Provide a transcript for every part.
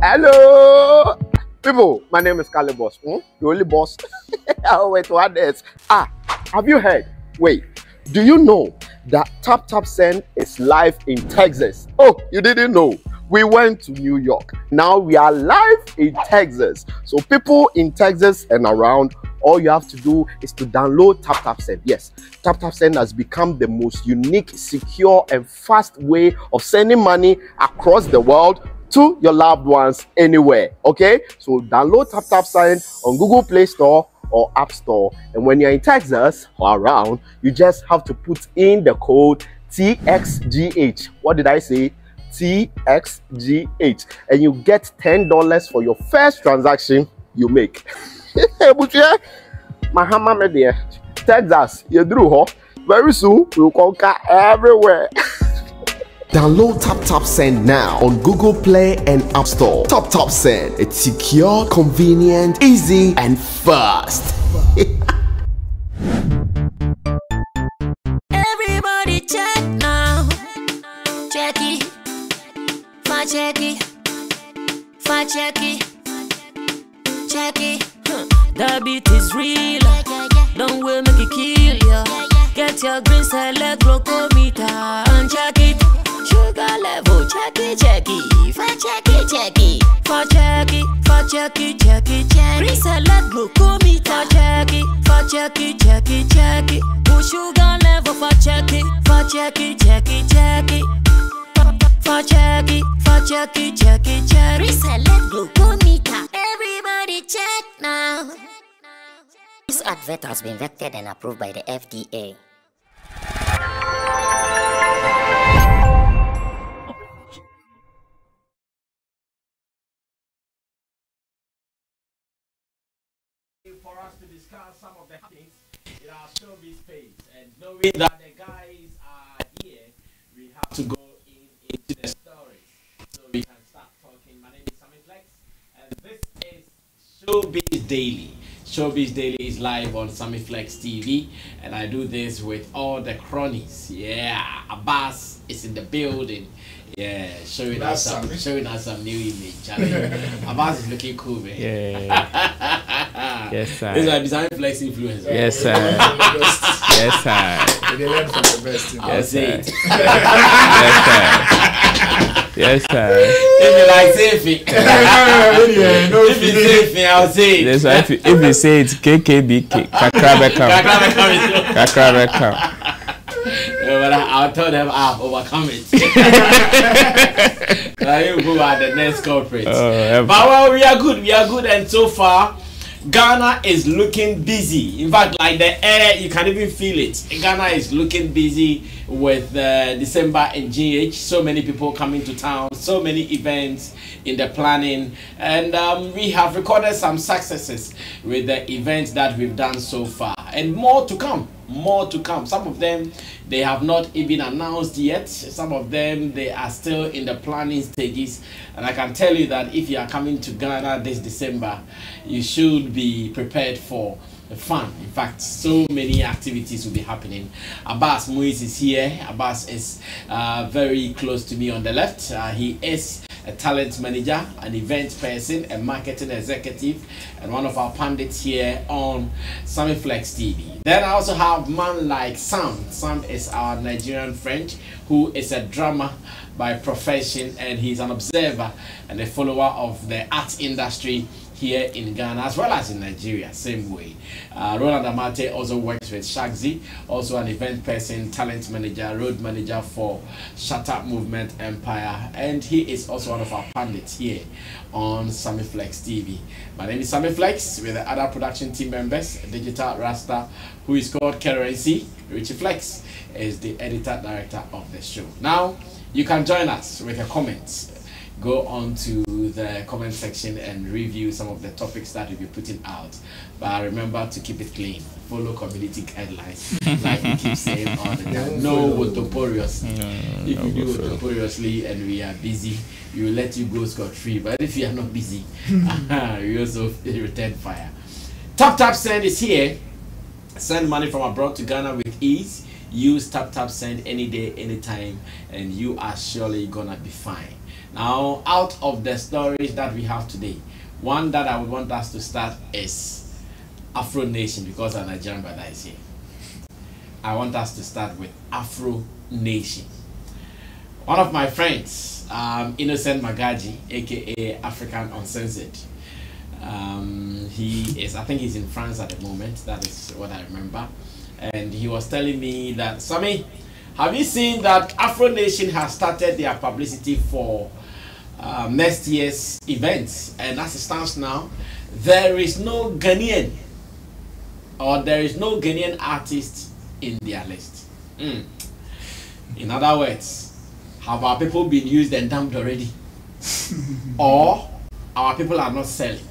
Hello, people. My name is Kali Boss. The only boss. Oh, wait, what else? Have you heard? Wait, do you know that Tap Tap Send is live in Texas? Oh, you didn't know? We went to New York. Now we are live in Texas. So people in Texas and around, all you have to do is to download Tap Tap Send. Yes, Tap Tap Send has become the most unique, secure, and fast way of sending money across the world to your loved ones anywhere. Okay, so download Tap Tap Send on Google Play Store or App Store. And when you're in Texas or around, you just have to put in the code TXGH. What did I say? TXGH, and you get $10 for your first transaction you make. But yeah, Mahama media, Texas, you drew her. Very soon we'll conquer everywhere. Download Tap Tap Send now on Google Play and App Store. Tap Tap Send, it's secure, convenient, easy, and fast. Everybody check now. Check it. Check it, check it, check it. The beat is real. Don't wait, make it kill ya. Get your green select glucometer and check it. Sugar level, check it, check it. Check it, check it. Check it, check it, check it, check it. Green select glucometer. Check it, check it, check it, check it. Put sugar level, check it, check it, check it, check it. Check it, check it, check it, check it. Reselect glucometer. Everybody check now. This advert has been vetted and approved by the FDA. For us to discuss some of the things in our showbiz page, and knowing that the guys are here, we have to go into the stories so we can start talking. My name is Sammy Flex, and this is Showbiz Daily. Showbiz Daily is live on Sammy Flex TV, and I do this with all the cronies. Yeah, Abbas is in the building. Yeah, showing us some new image. Abbas is looking cool, man. Yeah. Yes, sir. This is Sammy Flex influencer. Yes, sir. Yes, sir. They learn from the best. I'll say it. Yes, sir. If you like safe it. If you safe it, I'll say it. That's why if you say it, KKBK, Kakrabekam. But I'll tell them I've overcome it. You go at the next corporate. But well, we are good, and so far Ghana is looking busy. In fact, like the air, you can even feel it. Ghana is looking busy with December and GH. So many people coming to town, so many events in the planning, and we have recorded some successes with the events that we've done so far, and more to come. Some of them they have not even announced yet. Some of them they are still in the planning stages, and I can tell you that if you are coming to Ghana this December, you should be prepared for fun. In fact, so many activities will be happening. Abbas Muiz is here. Abbas is very close to me on the left. He is a talent manager, an event person, a marketing executive, and one of our pundits here on Sammy Flex TV. Then I also have man like Sam. Sam is our Nigerian friend who is a drummer by profession, and he's an observer and a follower of the art industry here in Ghana as well as in Nigeria, same way. Roland Amate also works with Shagzi, also an event person, talent manager, road manager for Shatta Movement Empire, and he is also one of our pundits here on Sammy Flex TV. My name is Sammy Flex with the other production team members, Digital Rasta, who is called Currency. Richie Flex is the editor director of the show. Now, you can join us with your comments. Go on to the comment section and review some of the topics that we'll be putting out. But remember to keep it clean. Follow community guidelines. Like we keep saying all the time. No wotoporious. If you do wotoporiously and we are busy, we will let you go scot-free. But if you are not busy, we also return fire. Tap Tap Send is here. Send money from abroad to Ghana with ease. Use Tap Tap Send any day, anytime, and you are surely gonna be fine. Now, out of the stories that we have today, one that I would want us to start is Afro Nation, because our Nigerian brother is here. I want us to start with Afro Nation. One of my friends, Innocent Magaji, aka African Uncensored. He is, I think he's in France at the moment. That is what I remember. And he was telling me that, Sammy, have you seen that Afro Nation has started their publicity for next year's events? And as it stands now, there is no Ghanaian artist in their list. In other words, have our people been used and dumped already? Or our people are not selling?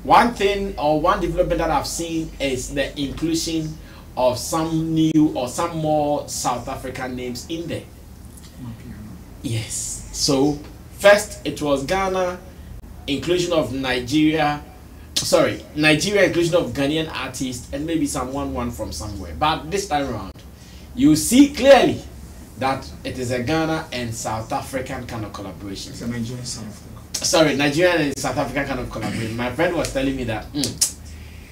One thing or one development that I've seen is the inclusion of some new or some more South African names in there. Yes. So first it was Ghana, inclusion of Nigeria inclusion of Ghanaian artists, and maybe one from somewhere. But this time around, you see clearly that it is a Ghana and South African kind of collaboration. It's a Nigerian South Africa. Sorry, Nigerian and South African kind of collaboration. My friend was telling me that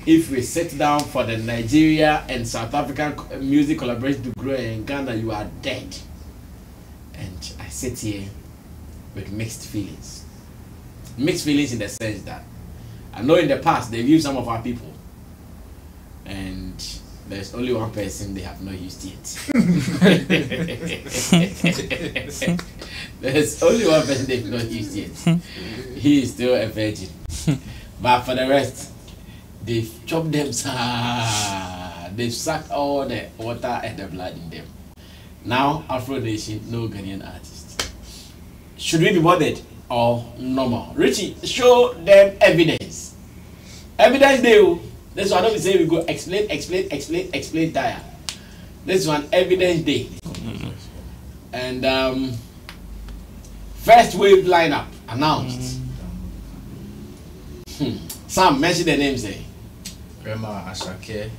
if we sit down for the Nigeria and South African music collaboration to grow in Ghana, you are dead. And I sit here with mixed feelings. Mixed feelings in the sense that I know in the past they've used some of our people, and there's only one person they have not used yet. There's only one person they've not used yet. He is still a virgin. But for the rest, they've chopped them. They've sucked all the water and the blood in them. Now, Afro Nation, no Ghanaian artist. Should we be bothered or normal? Richie, show them evidence. Evidence they. This one, I don't say we go explain, tire. This one, evidence day. And first wave lineup announced. Sam, mention the names there. Rema Ashake,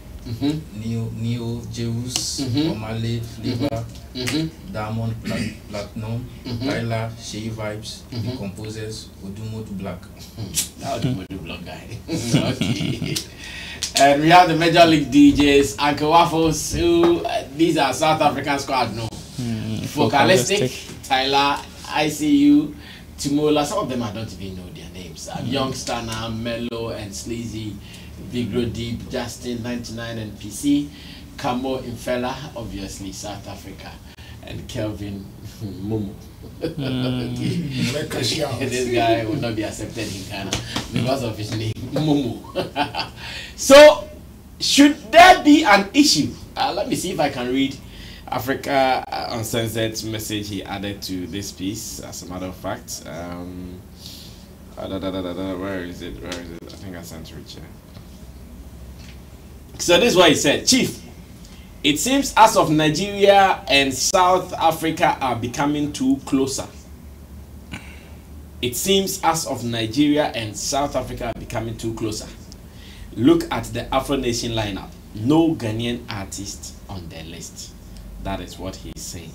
Neo Jeus, Omale, Flavor, Diamond Platinum, Tyler, Shea Vibes, The Composers, Odumodu Black. Now Odumodu Black guy. Okay. And we have the Major League DJs, Uncle Waffles, who these are South African squad, no. Focalistic, Tyler, ICU, Timola, some of them I don't even know their names. Youngster now, Mellow and Sleazy, Vigro Deep, Justin 99 and PC, Camo Infella, obviously South Africa, and Kelvin Momo. This guy will not be accepted in Ghana because of his name, Momo. So, should there be an issue? Let me see if I can read Africa Uncensored's message he added to this piece. As a matter of fact, where is it? I think I sent Richard. So this is what he said. Chief, it seems as of Nigeria and South Africa are becoming too closer. It seems as of Nigeria and South Africa are becoming too closer. Look at the Afro Nation lineup. No Ghanaian artist on their list. That is what he's saying.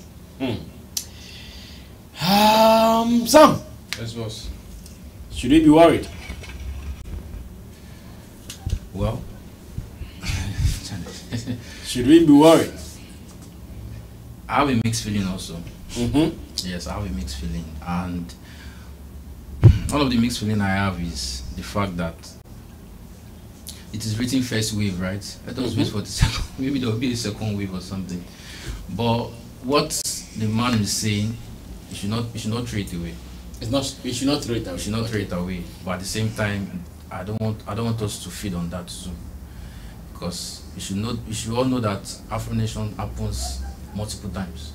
Sam. Yes, boss. Should we be worried? Well, should we be worried? I have a mixed feeling also. Yes, I have a mixed feeling, and one of the mixed feeling I have is the fact that it is written first wave, right? Let us wait for the second. Maybe there will be a second wave or something. But what the man is saying, we should not throw it away. We should not throw it away. We should not throw it away. But at the same time, I don't want us to feed on that too, because we should all know that Afro Nation happens multiple times.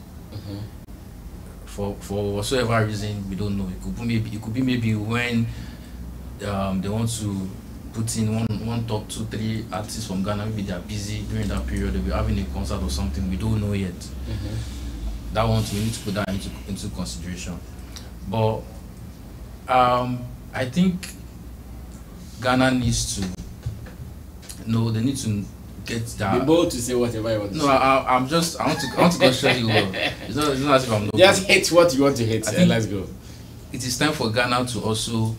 For whatsoever reason, we don't know. It could be maybe when they want to put in one top 2-3 artists from Ghana. Maybe they are busy during that period. They'll be having a concert or something. We don't know yet. That one, we need to put that into consideration. But I think Ghana needs to know. They need to get that. Be bold to say whatever you want to say. No, I want to go straight. It's not as if I'm not. Just hit what you want to hit. Let's go. it is time for Ghana to also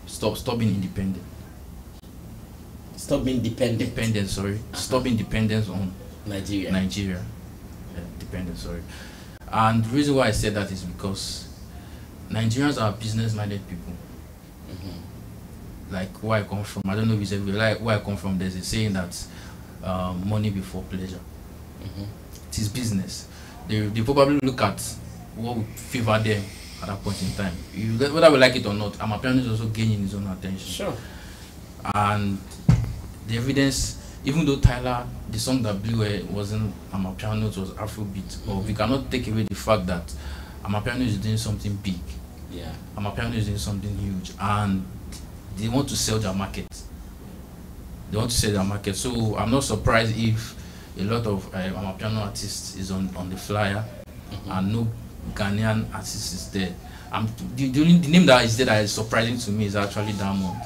stop being independent. Stop being dependent. Dependent, sorry. Stop being dependent on Nigeria. Dependent, sorry. And the reason why I said that is because Nigerians are business-minded people. Like where I come from, I don't know if it's everywhere. Like where I come from, there's a saying that money before pleasure. It is business. They probably look at what would favor them at that point in time. Whether we like it or not, Amapiano is also gaining his own attention. Sure. And the evidence, even though Tyler, the song that blew wasn't Amapiano, it was Afrobeat, but we cannot take away the fact that Amapiano is doing something big. Yeah. Amapiano is doing something huge, and they want to sell their market. So I'm not surprised if a lot of Amapiano artists is on the flyer, and no Ghanaian artist is there. The name that is there that is surprising to me is actually Diamond.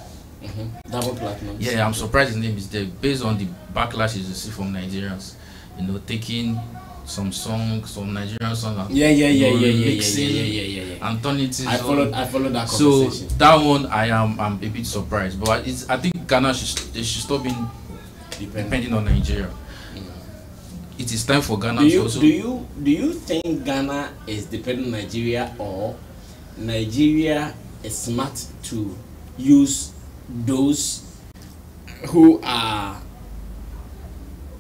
Diamond Platinum. Yeah, I'm surprised his name is there based on the backlash you see from Nigerians. Taking some songs, some Nigerian songs, and mixing and turning it. I followed that so conversation. that one I'm a bit surprised, but I think Ghana should stop being depending on Nigeria. It is time for Ghana to also. Do you think Ghana is dependent on Nigeria, or Nigeria is smart to use those who are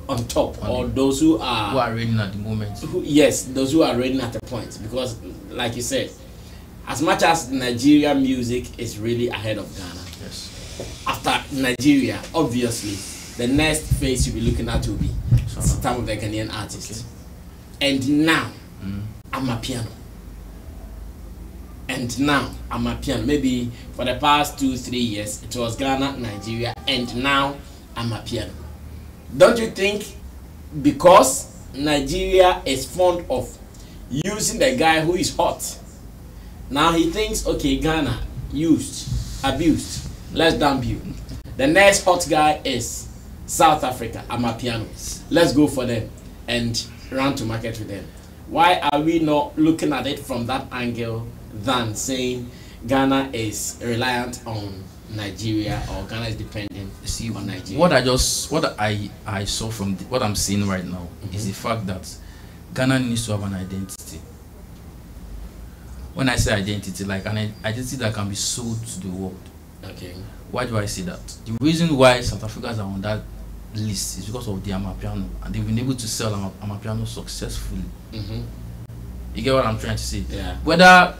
on top, or those who are reigning at the moment? Those who are reigning at the point, because like you said, as much as Nigeria music is really ahead of Ghana, after Nigeria, obviously the next phase you'll be looking at will be some of the Ghanaian artists. And now Amapiano. Maybe for the past 2-3 years it was Ghana, Nigeria, and now Amapiano. Don't you think because Nigeria is fond of using the guy who is hot, now he thinks, okay, Ghana abused, let's dump you. The next hot guy is South Africa, Amapiano. Let's go for them and run to market with them. Why are we not looking at it from that angle than saying Ghana is reliant on Nigeria, or Ghana is dependent on Nigeria? What I saw from what I'm seeing right now is the fact that Ghana needs to have an identity. When I say identity, like an identity that can be sold to the world. Okay. Why do I say that? The reason why South Africans are on that list is because of the Amapiano, and they've been able to sell Amapiano successfully. You get what I'm trying to say? Yeah. Whether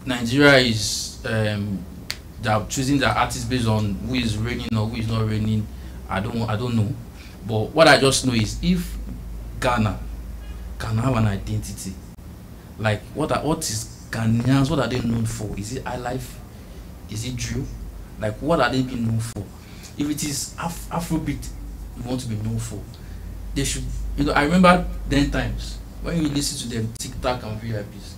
Nigeria is they're choosing their artists based on who is reigning or who is not reigning, I don't know. But what I just know is if Ghana can have an identity, like what is Ghanaians, what are they known for? Is it highlife? Is it drill? Like what are they being known for? If it is Afrobeat you want to be known for, they should, I remember then times when you listen to them TikTok and VIPs.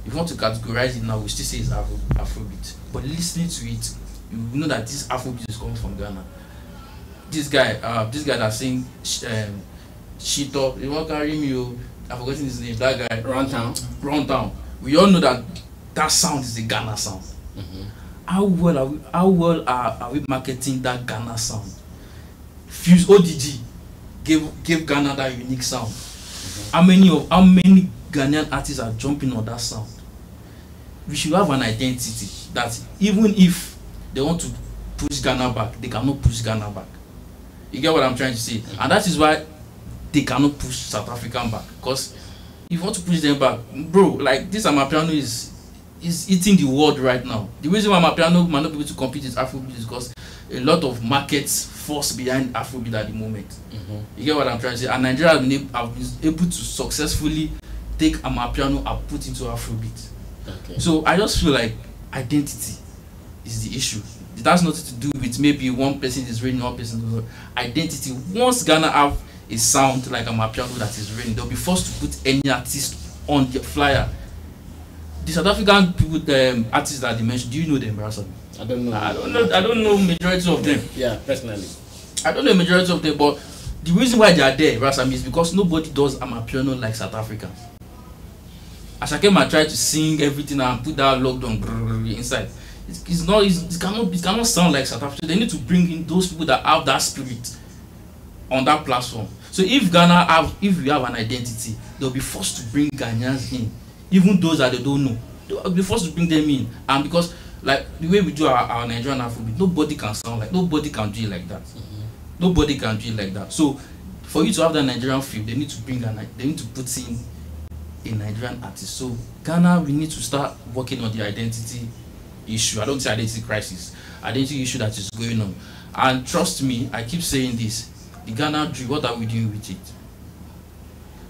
If you want to categorize it now, we still say it's Afrobeat. But listening to it, you know that this Afrobeat is coming from Ghana. This guy that sing Shatta, you want to carry me? I've forgotten his name. That guy. Runtown. We all know that sound is the Ghana sound. How well are we marketing that Ghana sound? Fuse ODG gave Ghana that unique sound. How many Ghanaian artists are jumping on that sound? We should have an identity that even if they want to push Ghana back, they cannot push Ghana back. You get what I'm trying to say? And that is why they cannot push South African back. Because if you want to push them back, bro, like this Amapiano is eating the world right now. The reason why Amapiano might not be able to compete with Afrobeat is because a lot of markets force behind Afrobeat at the moment. You get what I'm trying to say? And Nigeria have been able to successfully take Amapiano and put into Afrobeat. Okay. So I just feel like identity is the issue. It has nothing to do with maybe one person is reigning, one person is not. Identity. Once Ghana have a sound like Amapiano that is reigning, they'll be forced to put any artist on the flyer. The South African people, the artists that they mentioned, do you know them, Brasa? I don't know. I don't know majority of them. Yeah, personally. I don't know majority of them, but the reason why they are there, Brasa, is because nobody does Amapiano like South Africans. Ashake might try to sing everything and put that lockdown inside. It cannot sound like South Africa. They need to bring in those people that have that spirit on that platform. So if we have an identity, they'll be forced to bring Ghanaians in, even those that they don't know. They'll be forced to bring them in, and because like the way we do our Nigerian Afrobeat, nobody can do it like that. Nobody can do it like that. So for you to have that Nigerian feel, they need to put in a Nigerian artist. So Ghana, we need to start working on the identity issue. I don't say identity crisis, identity issue that is going on. And trust me, I keep saying this, the Ghana drill, what are we doing with it?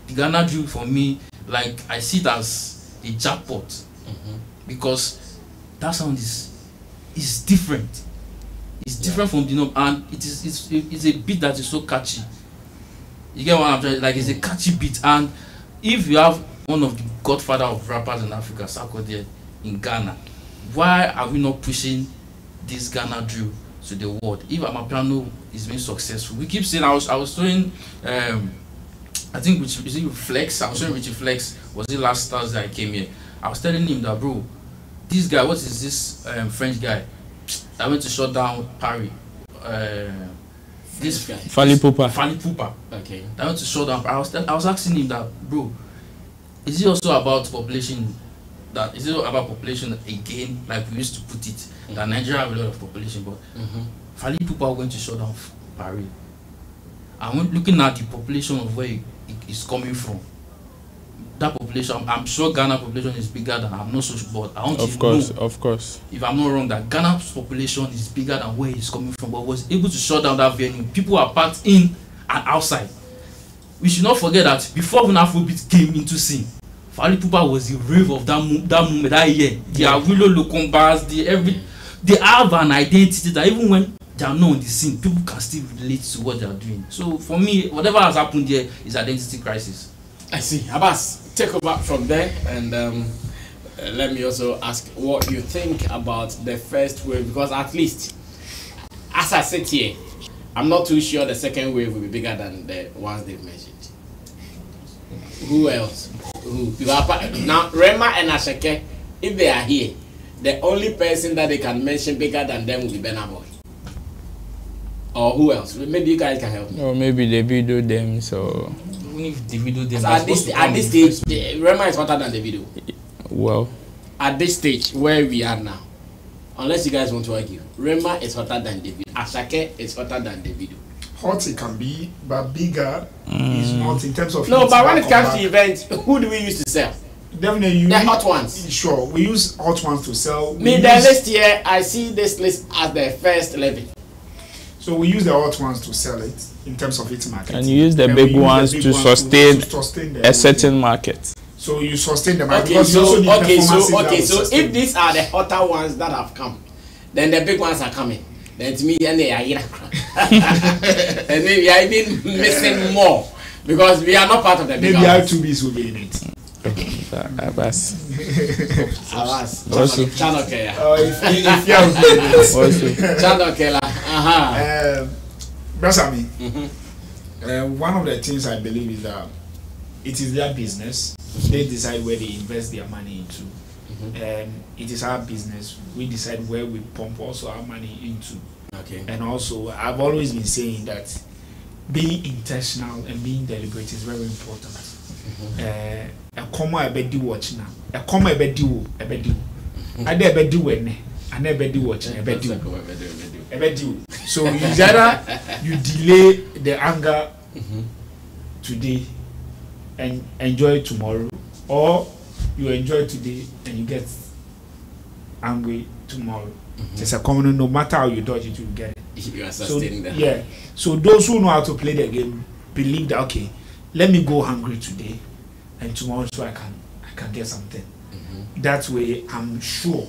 The Ghana drill for me, like I see it as a jackpot, because that sound is different. It's different from the norm, and it's a beat that is so catchy. You get what I'm trying? Like it's a catchy beat, and if you have one of the godfather of rappers in Africa, Sarkodie, in Ghana, why are we not pushing this Ghana drill to the world? If Amapiano is being successful, we keep saying, I was showing, I think Richie Flex, I was showing Richie Flex, was it last Thursday I came here? I was telling him that, bro, this guy, what is this French guy that went to shut down Paris? This guy, Fally Pupa. Okay. That went to shut down. I was asking him that, bro, is it also about population? Is it about population again, like we used to put it? That Nigeria have a lot of population, but Fally Pupa went to shut down Paris. And when looking at the population of where it is coming from, that population, I'm sure Ghana population is bigger than, I'm not so sure, but I don't know. Of course. If I'm not wrong, that Ghana's population is bigger than where it's coming from, but was able to shut down that venue. People are packed in and outside. We should not forget that before when Afrobeat came into scene, Fally Pupa was the rave of that moment, that year. They are Willow Locombas, they have an identity that even when they are not on the scene, people can still relate to what they are doing. So for me, whatever has happened there is identity crisis. I see. Abbas, take over from there, and let me also ask what you think about the first wave, because at least as I sit here, I'm not too sure the second wave will be bigger than the ones they've mentioned. Who else? Now Rema and Ashake, if they are here, the only person that they can mention bigger than them will be Burna Boy. Or who else? Maybe you guys can help me. Or maybe they video them, so Even if the video them, so at this stage, Rema is hotter than the video. well, At this stage where we are now, unless you guys want to argue, Rema is hotter than the video. Ashake is hotter than the video. Hot it can be, but bigger is not in terms of. No, but when it comes to events, who do we use to sell? Definitely, The hot ones. Sure, we use hot ones to sell. Me, the list here, I see this list as the first level. So we use the hot ones to sell it in terms of its market. and you use the big ones to sustain a certain market. So you sustain the market. Okay, because you also need performances that will so sustain if these are the hotter ones that have come, then the big ones are coming. Then to me, and they are here. And then we are even missing more because we are not part of the big maybe ones. R2Bs will be in it. Abbas. Alas, Also. Chanokela. If you have Also. Chanokela. Aha. Brasami, one of the things I believe is that it is their business. They decide where they invest their money into. It is our business. We decide where we pump also our money into. Okay. And also, I've always been saying that being intentional and being deliberate is very important. A comma a bedi watch now. A comma a bedi wo, a bedi. I dare bedi wene, I never bedi watch, a bedi. A bedi. So you delay the anger today and enjoy tomorrow, or you enjoy today and you get angry tomorrow. It's a common, no matter how you dodge it, you get it. You are sustaining that. Yeah. So those who know how to play the game believe that, okay, let me go hungry today and tomorrow so I can get something. That way I'm sure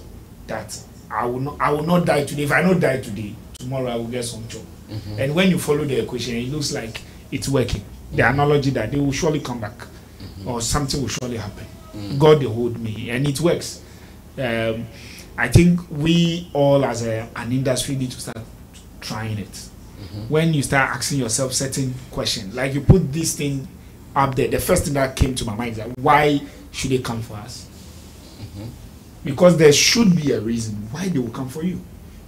that I will not die today. If I not die today, tomorrow I will get some job. And when you follow the equation, it looks like it's working. The analogy that they will surely come back or something will surely happen. God they hold me, and it works. I think we all as an industry need to start trying it. When you start asking yourself certain questions, like you put this thing up there, the first thing that came to my mind is that why should they come for us? Because there should be a reason why they will come for you.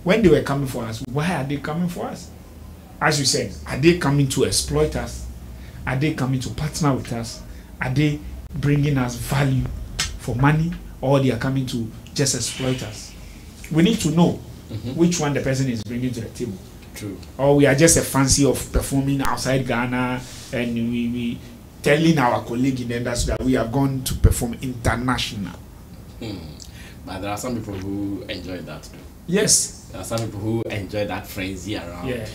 When they were coming for us, why are they coming for us? As you said, are they coming to exploit us? Are they coming to partner with us? Are they bringing us value for money, or they are coming to just exploit us? We need to know which one the person is bringing to the table. True. Or we are just a fancy of performing outside Ghana, and we telling our colleague in the industry that we are going to perform international. But there are some people who enjoy that too. Yes. There are some people who enjoy that frenzy around. Yeah.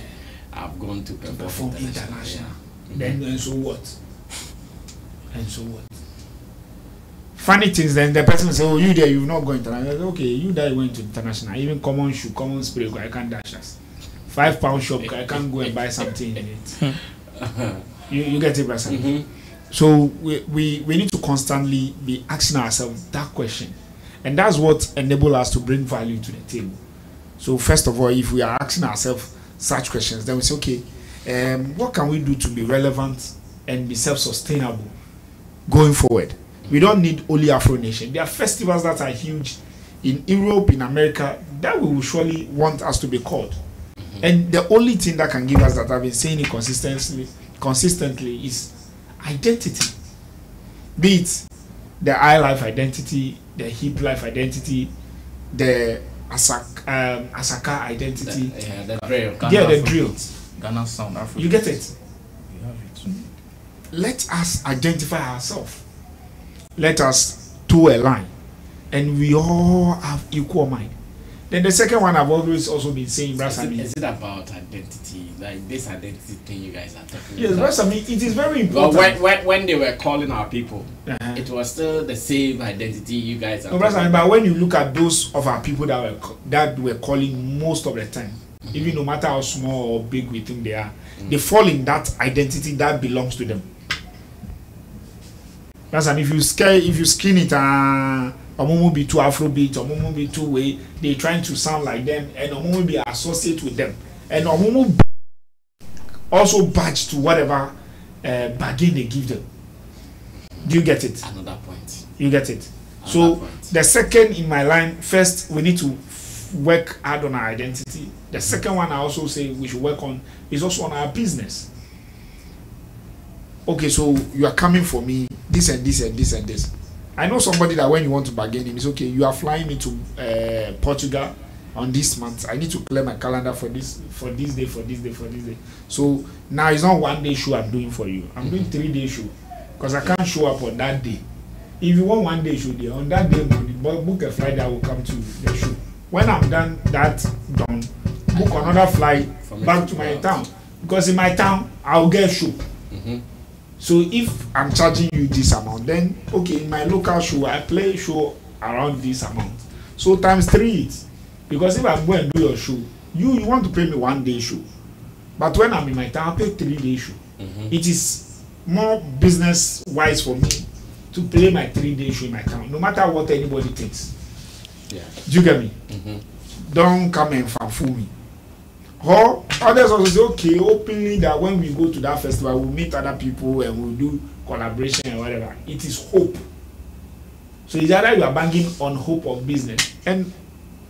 I've gone to Perform international. Yeah. Then and so what? And so what? Funny things, then the person will say, oh, you there, you've not gone international. Okay, you there went to international. Even common shoe, common spray, I can't dash us. £5 shop, I can't go and buy something in it. You get it, Brasa? So we need to constantly be asking ourselves that question. And that's what enables us to bring value to the table. So first of all, if we are asking ourselves such questions, then we say, okay, what can we do to be relevant and be self-sustainable going forward? We don't need only Afro Nation. There are festivals that are huge in Europe, in America, that we will surely want us to be called. And the only thing that can give us that, I've been saying it consistently, is identity. Be it the I life identity, the hip life identity, the Asaka identity. The drill. The drill. Ghana sound Afro. You get it? We have it too. Let us identify ourselves. Let us toe a line, and we all have equal mind. Then the second one I've always also been saying, is it about identity, like this identity thing you guys are talking about? Yes, it is very important. Well, when they were calling our people, it was still the same identity you guys are. No, but when you look at those of our people that were calling most of the time, even no matter how small or big we think they are, they fall in that identity that belongs to them. That's if you skin it, Omomo be too Afrobeat, Omomo be too way, they trying to sound like them, and Omomo be associate with them, and Omomo also badge to whatever bargain they give them. Do you get it? Another point. You get it. So the second in my line, first we need to work hard on our identity. The second one I also say we should work on is also on our business. Okay, so you are coming for me, this and this and this and this. I know somebody that when you want to bargain him, it's okay, you are flying me to Portugal on this month. I need to clear my calendar for this day. So now it's not 1 day show I'm doing for you. I'm doing 3 day show because I can't show up on that day. If you want 1 day show there, on that day morning, book a flight that will come to the show. When I'm done, book another flight back to my town, because in my town I'll get show. So if I'm charging you this amount, then okay, in my local show I play show around this amount. So times 3 it. Because if I'm going to do your show, you want to pay me 1 day show. But when I'm in my town, I pay 3 day show. It is more business wise for me to play my 3 day show in my town, no matter what anybody thinks. Yeah. Do you get me? Don't come and fool me. Or others also say, okay, openly that when we go to that festival, we'll meet other people and we'll do collaboration and whatever. It is hope. So it's either you are banking on hope of business. And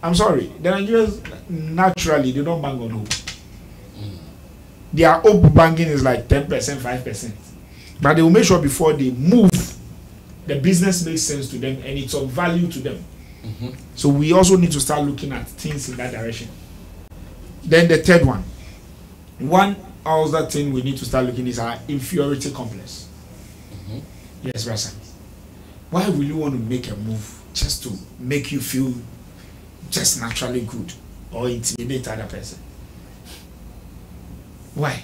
I'm sorry, the Nigerians naturally they don't bank on hope. Their hope banking is like 10%, 5%. But they will make sure before they move, the business makes sense to them and it's of value to them. So we also need to start looking at things in that direction. Then the third one other thing we need to start looking is our inferiority complex. Yes, Rasa. Why will you want to make a move just to make you feel just naturally good or intimidate other person? Why?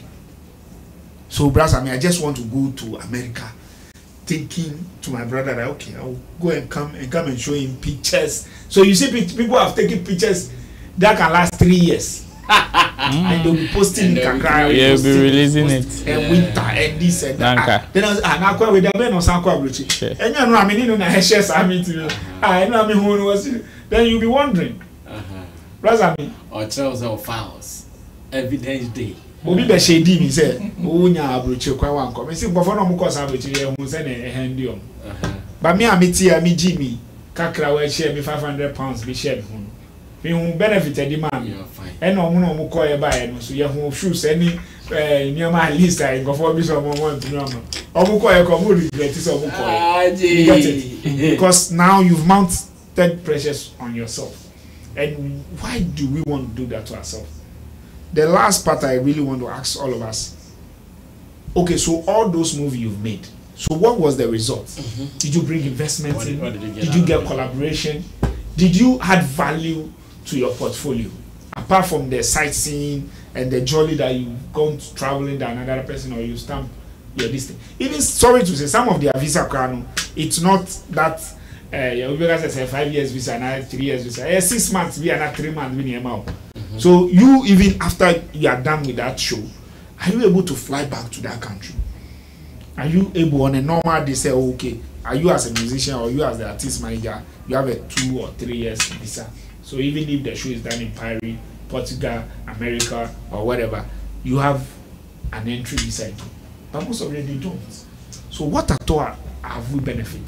So, Brasa, I just want to go to America, thinking to my brother that okay, I'll go and come and show him pictures. So you see, people have taken pictures that can last 3 years. And they'll be posting it. Yeah, be releasing it. And winter and this and that. Then I was with the men on Sanko Abruchi. And you know, I mean, you know, I share Sammy to you. I know, I mean, who was it? Then you'll be wondering. Brother, or trials or files. Evidence day. Obi be shady me say, "Oh, nya abroche kwa wanko." Me say, "Bofo no mo cause abroche ye hu say na ehandi om." But me amiti me Jimmy, kakra we share me £500 be share me. Me hu benefit edi man. E no mo call ye buy no so ye hu shoes any nearby at least I go for me some want to know. Omo call ye come regret so omo call. You get it? Because now you've mounted pressures on yourself. And why do we want to do that to ourselves? The last part I really want to ask all of us. Okay, so all those movies you've made, so what was the result? Did you bring investments in? Did you get collaboration? Did you add value to your portfolio? Apart from the sightseeing and the jolly that you've gone to traveling than another person or you stamp your distance. Even, sorry to say, some of their visa crown, it's not that you guys say 5 years visa and 3 years visa. 6 months be and 3 months be near. So you, even after you are done with that show, are you able to fly back to that country? Are you able on a normal day say, okay, are you as a musician or you as the artist manager, you have a 2 or 3 years visa? So even if the show is done in Paris, Portugal, America, or whatever, you have an entry visa. But most of them they don't. So what at all have we benefit?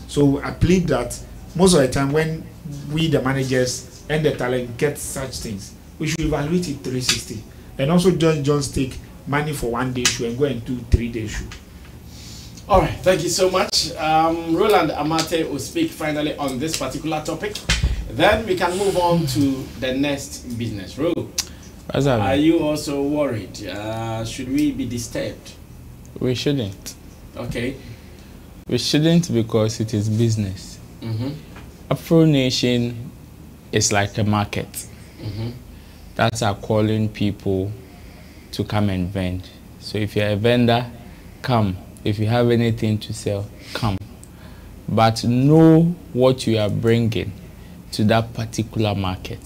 So I plead that most of the time when we the managers and the talent get such things, we should evaluate it 360. And also just take money for 1 day show and go and do 3 day show. All right, thank you so much. Roland Amate will speak finally on this particular topic. Then we can move on to the next business. Ro, are you also worried? Should we be disturbed? We shouldn't. Okay. We shouldn't because it is business. Afro Nation is like a market. That's are calling people to come and vend. So if you're a vendor, come. If you have anything to sell, come. But know what you are bringing to that particular market.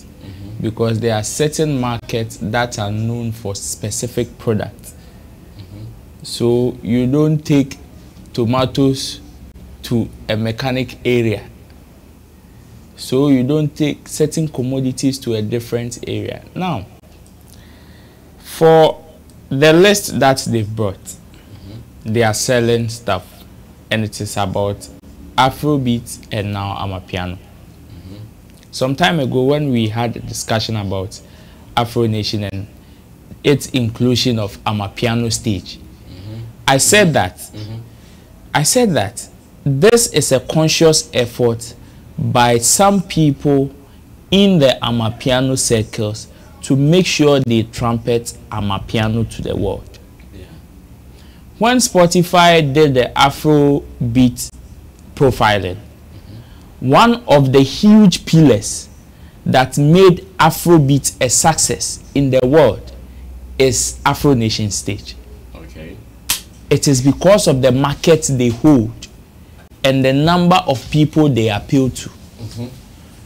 Because there are certain markets that are known for specific products. So you don't take tomatoes to a mechanic area. So you don't take certain commodities to a different area. Now, for the list that they've brought, they are selling stuff, and it is about Afrobeat and now Amapiano. Some time ago, when we had a discussion about Afro Nation and its inclusion of Amapiano stage, I said that this is a conscious effort by some people in the Amapiano circles to make sure they trumpet Amapiano to the world. When Spotify did the Afrobeat profiling, one of the huge pillars that made Afrobeat a success in the world is Afro Nation stage. Okay. It is because of the market they hold and the number of people they appeal to.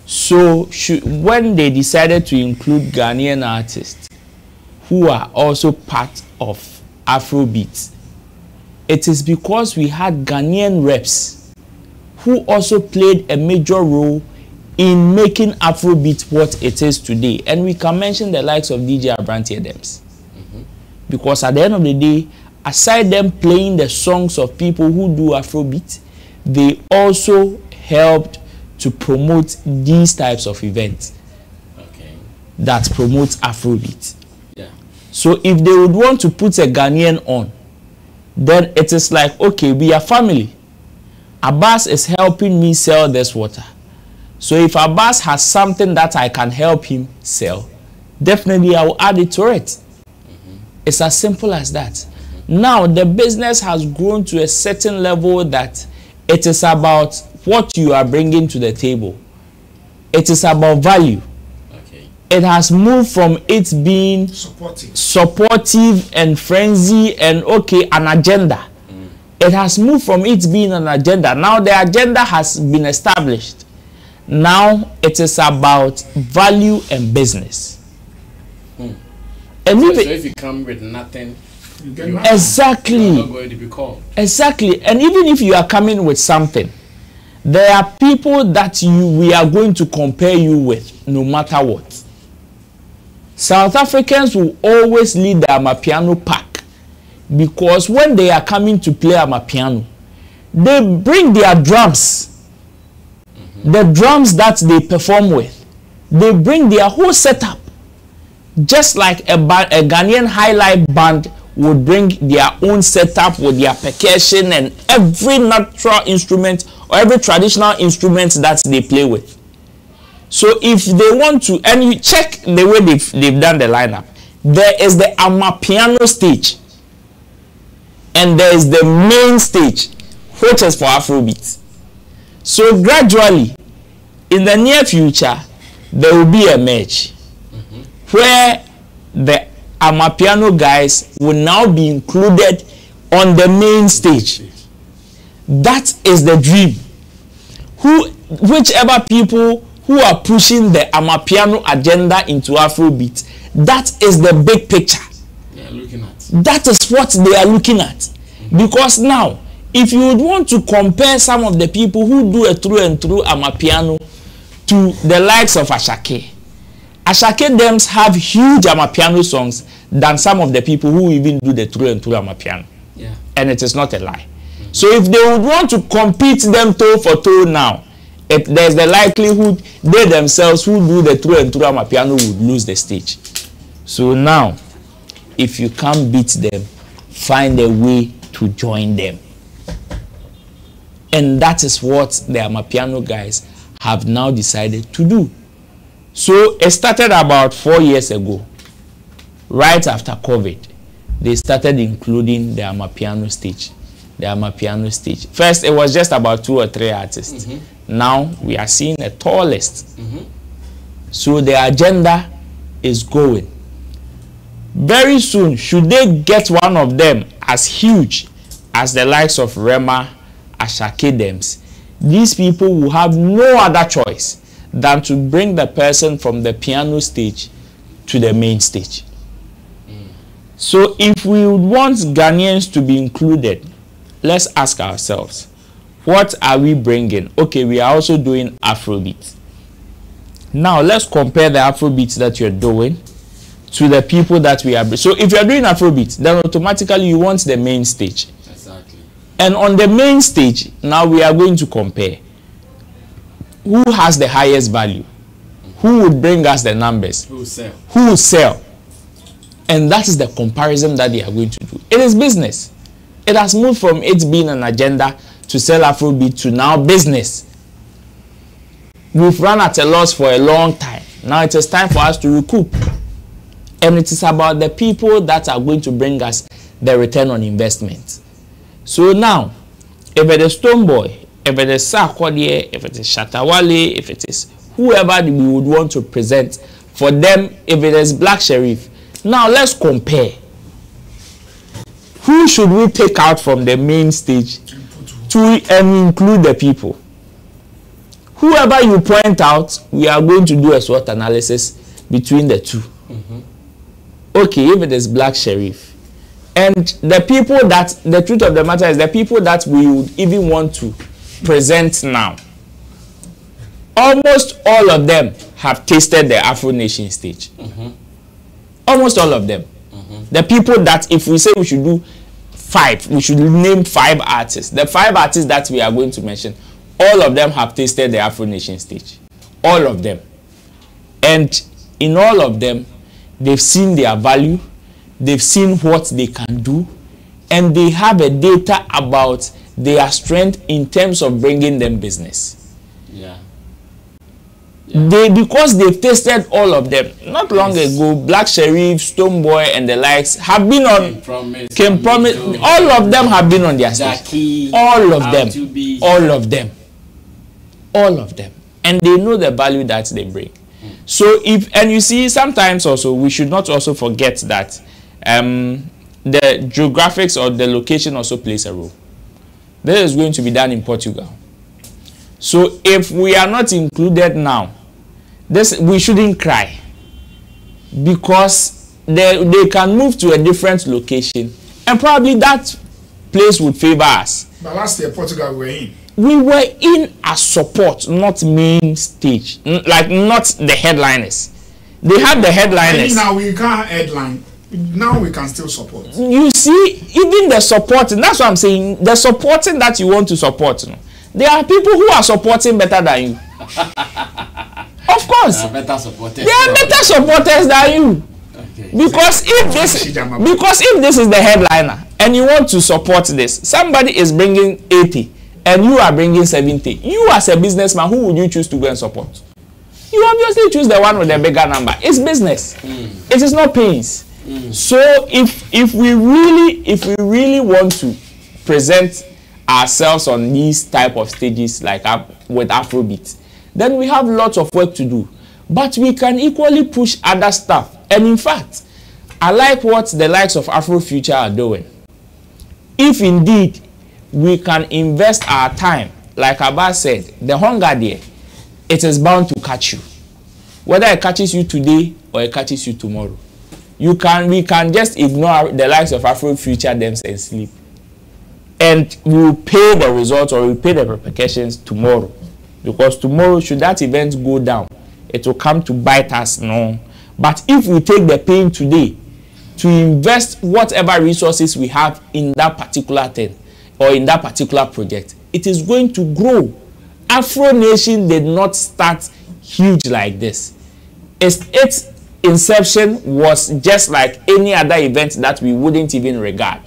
So when they decided to include Ghanaian artists who are also part of Afrobeat, it is because we had Ghanaian reps who also played a major role in making Afrobeat what it is today. And we can mention the likes of DJ Abranti Adams. Because at the end of the day, aside them playing the songs of people who do Afrobeat, they also helped to promote these types of events that promote Afrobeat. So if they would want to put a Ghanaian on, then it is like, okay, we are family. Abbas is helping me sell this water. So if Abbas has something that I can help him sell, definitely I will add it to it. It's as simple as that. Now the business has grown to a certain level that it is about what you are bringing to the table. It is about value. It has moved from it being supportive and frenzy and an agenda. It has moved from it being an agenda. Now the agenda has been established. Now it is about value and business. And so if you come with nothing, exactly. You are not going to be called. Exactly. And even if you are coming with something, there are people that we are going to compare you with no matter what. South Africans will always lead the Amapiano pack, because when they are coming to play Amapiano, they bring their drums, the drums that they perform with. They bring their whole setup, just like a Ghanaian highlight band would bring their own setup with their percussion and every natural instrument or every traditional instrument that they play with. So if they want to, and you check the way they've done the lineup, there is the Amapiano stage and there is the main stage, which is for Afrobeat. So gradually, in the near future, there will be a merge where the Amapiano guys will now be included on the main stage. That is the dream. Whichever people who are pushing the Amapiano agenda into Afrobeat, that is the big picture. They are looking at. That is what they are looking at. Because now, if you would want to compare some of the people who do a through and through Amapiano to the likes of Ashake Dems have huge Amapiano songs than some of the people who even do the through and through Amapiano. Yeah. And it is not a lie. So if they would want to compete them toe for toe now, there's the likelihood they themselves who do the through and through Amapiano would lose the stage. So now, if you can't beat them, find a way to join them. And that is what the Amapiano guys have now decided to do. So it started about 4 years ago, right after COVID. They started including the Amapiano stage. The Amapiano stage. First, it was just about 2 or 3 artists. Now we are seeing a tall list. So the agenda is going. Very soon, should they get one of them as huge as the likes of Rema, Ashake Dems, these people will have no other choice than to bring the person from the piano stage to the main stage. So if we want Ghanaians to be included, let's ask ourselves, what are we bringing? Okay, we are also doing Afrobeat. Now let's compare the Afrobeats that you're doing to the people that we are. So if you're doing Afrobeat, then automatically you want the main stage. Exactly. And on the main stage, now we are going to compare who has the highest value, who would bring us the numbers, Who will sell? who will sell. And that is the comparison that they are going to do. It is business. It has moved from it being an agenda to sell Afrobeat to now business. We've run at a loss for a long time. Now it is time for us to recoup. And it is about the people that are going to bring us the return on investment. So now, if it is Stonebwoy, if it is Sarkodie, if it is Shatta, Wale, if it is whoever we would want to present for them, if it is Black Sheriff, now let's compare. Who should we take out from the main stage to include the people? Whoever you point out, we are going to do a SWOT analysis between the two. Okay, if it is Black Sheriff, and the people that, the truth of the matter is the people that we would even want to present now, almost all of them have tasted the Afro Nation stage. Almost all of them. The people that, if we say we should do 5, we should name 5 artists. The 5 artists that we are going to mention, all of them have tasted the Afro Nation stage. All of them. And in all of them, they've seen their value, they've seen what they can do, and they have a data about their strength in terms of bringing them business. Yeah. Because they've tested all of them. Not long ago, Black Sheriff, Stonebwoy, and the likes have been on. Came Promise. All of them have been on their stage. All of them. All of them. All of them. And they know the value that they bring. So if, and you see, sometimes also we should not also forget that the geographics or the location also plays a role. This is going to be done in Portugal. So if we are not included now, we shouldn't cry, because they can move to a different location and probably that place would favor us. But last year Portugal were in. We were in as support, not main stage, like not the headliners. They have the headliners. Now we can't headline. Now we can still support. You see, even the supporting, that's what I'm saying, the supporting that you want to support, there are people who are supporting better than you. Of course. They are better supporters. They are better supporters than you. Okay. Because if this is the headliner and you want to support this, somebody is bringing 80 and you are bringing 70. You as a businessman, who would you choose to go and support? You obviously choose the one with the bigger number. It's business. It is not pains. So if we really want to present ourselves on these type of stages like with Afrobeat, then we have lots of work to do. But we can equally push other stuff. And in fact, I like what the likes of Afrofuture are doing. If indeed we can invest our time, like Abba said, the hunger there, it is bound to catch you. Whether it catches you today or it catches you tomorrow. We can just ignore the likes of Afrofuture them and sleep. And we will pay the results or we will pay the repercussions tomorrow. Because tomorrow, should that event go down, it will come to bite us, no. But if we take the pain today to invest whatever resources we have in that particular thing or in that particular project, it is going to grow. Afro Nation did not start huge like this. Its inception was just like any other event that we wouldn't even regard.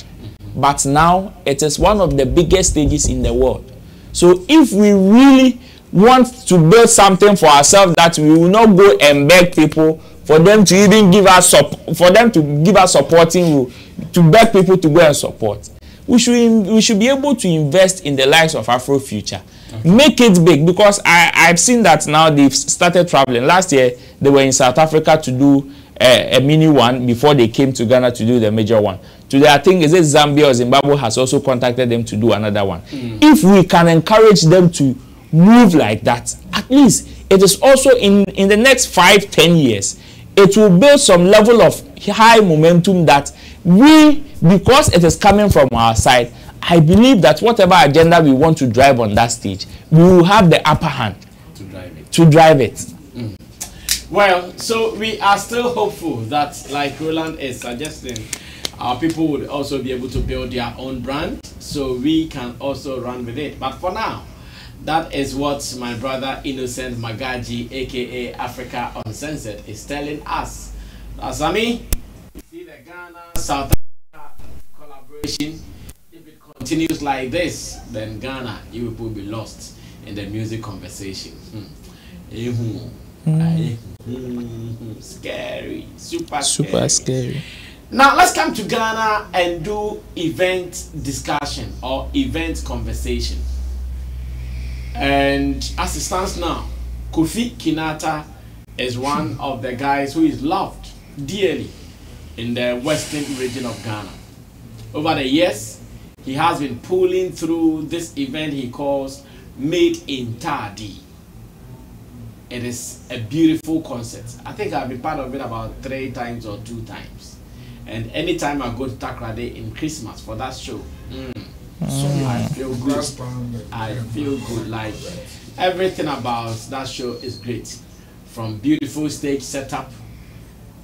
But now it is one of the biggest stages in the world. So if we really want to build something for ourselves, that we will not go and beg people for them to even give us supporting role, to beg people to go and support. We should be able to invest in the likes of Afrofuture. Okay. Make it big, because I've seen that now they've started traveling. Last year they were in South Africa to do a mini one before they came to Ghana to do the major one. Today I think is it Zambia or Zimbabwe has also contacted them to do another one. If we can encourage them to move like that, at least it is also in the next 5-10 years, it will build some level of high momentum that because it is coming from our side, I believe that whatever agenda we want to drive on that stage, we will have the upper hand to drive it. Well, so we are still hopeful that, like Roland is suggesting, our people would also be able to build their own brand, so we can also run with it. But for now, that is what my brother Innocent Magaji, aka Africa Uncensored, is telling us. Now, Sammy, you see the Ghana South Africa collaboration. If it continues like this, then Ghana, you will be lost in the music conversation. Scary, super scary. Now let's come to Ghana and do event discussion or event conversation. And as it stands now, Kinaata is one of the guys who is loved dearly in the western region of Ghana. Over the years, he has been pulling through this event he calls Made in Tadi. It is a beautiful concert. I think I've been part of it about 3 times or 2 times. And anytime I go to Takrade in Christmas for that show, I feel good. I feel good. Like everything about that show is great. From beautiful stage setup,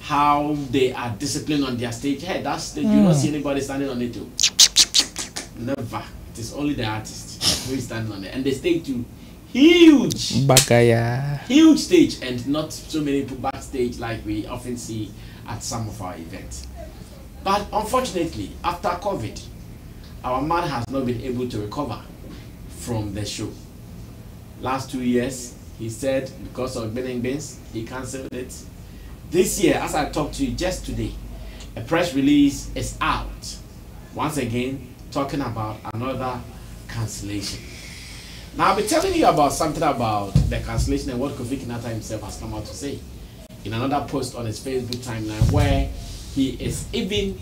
how they are disciplined on their stage. Hey, that stage, you don't see anybody standing on it too. Never. It is only the artist who is standing on it. And the stage too. Huge. Bagaya. Huge stage, and not so many people backstage like we often see at some of our events. But unfortunately, after COVID, our man has not been able to recover from the show. Last 2 years, he said because of Benning Bins, he cancelled it. This year, as I talked to you just today, a press release is out. Once again, talking about another cancellation. Now, I'll be telling you about something about the cancellation and what Kinaata himself has come out to say in another post on his Facebook timeline, where he is even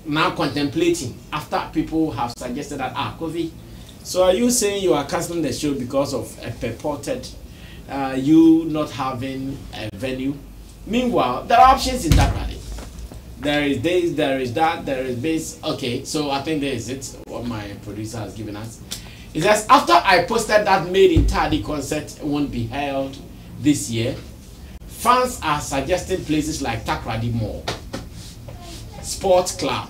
now contemplating after people have suggested that, Kofi, so are you saying you are cancelling the show because of a purported you not having a venue? Meanwhile, there are options in that rally. There is this, there is that, there is this. Okay, so I think there is it, what my producer has given us. It says, after I posted that Made in Tadi concert won't be held this year, fans are suggesting places like Takrady Mall, Sports Club,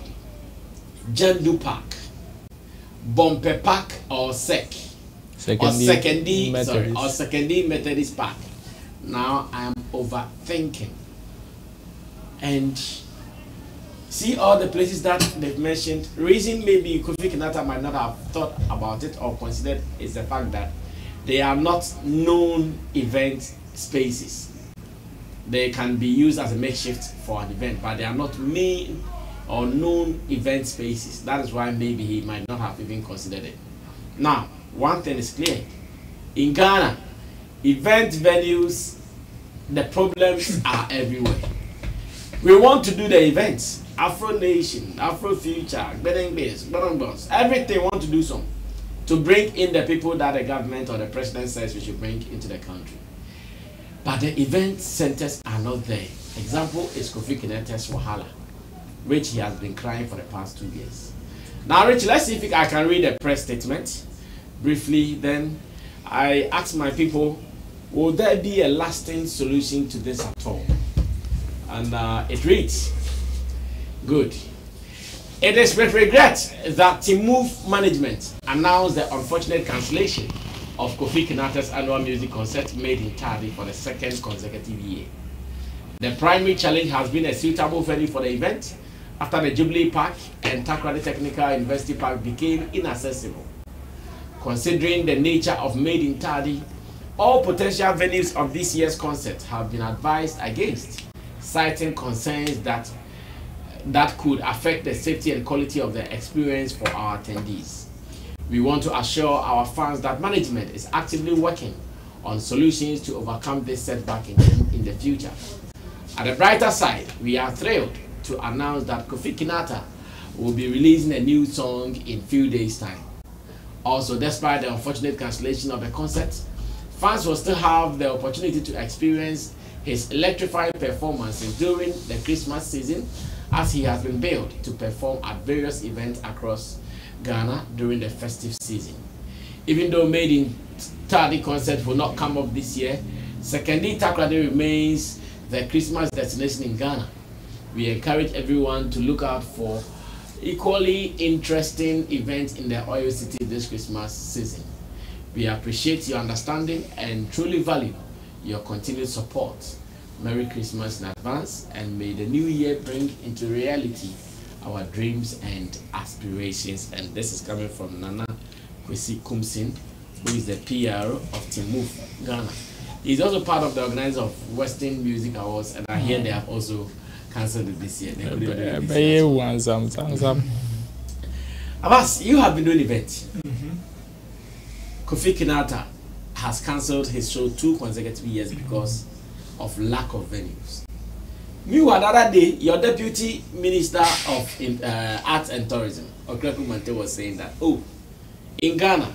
Jendu Park, Bompe Park or Sekendi Methodist Park. Now I am overthinking. And see all the places that they've mentioned. Reason maybe Kofi Kinaata might not have thought about it or considered is the fact that they are not known event spaces. They can be used as a makeshift for an event, but they are not main or known event spaces. That is why maybe he might not have even considered it. Now, one thing is clear. In Ghana, event venues, the problems are everywhere. We want to do the events. Afro Nation, Afro Future, Bedding Base, everything want to do some to bring in the people that the government or the president says we should bring into the country. But the event centers are not there. Example is Kofi Kinaata's Wahala, which he has been crying for the past 2 years. Now, Rich, let's see if I can read a press statement briefly. Then I asked my people, will there be a lasting solution to this at all? And it reads, good. It is with regret that Team Move management announced the unfortunate cancellation of Kofi Kinaata's annual music concert made in Tardy for the second consecutive year. The primary challenge has been a suitable venue for the event after the Jubilee Park and Takrady Technical University Park became inaccessible. Considering the nature of Made in Tardy, all potential venues of this year's concert have been advised against, citing concerns that could affect the safety and quality of the experience for our attendees. We want to assure our fans that management is actively working on solutions to overcome this setback in the future. At the brighter side, we are thrilled to announce that Kofi Kinaata will be releasing a new song in few days' time. Also, despite the unfortunate cancellation of the concert, fans will still have the opportunity to experience his electrifying performances during the Christmas season, as he has been billed to perform at various events across Ghana during the festive season. Even though Made in Tardy concert will not come up this year, Sekendi Takrady remains the Christmas destination in Ghana. We encourage everyone to look out for equally interesting events in the Oyo City this Christmas season. We appreciate your understanding and truly value your continued support. Merry Christmas in advance, and may the new year bring into reality our dreams and aspirations. And this is coming from Nana Kwesi Kumsin, who is the PR of Team Move Ghana. He's also part of the organizer of Western Music Awards, and I hear they have also cancelled it this year. They couldn't do it this year. Abbas, you have been doing events. Kofi Kinaata has cancelled his show 2 consecutive years because of lack of venues. Meanwhile, the other day, your deputy minister of arts and tourism, Okreku Mante, was saying that, oh, in Ghana,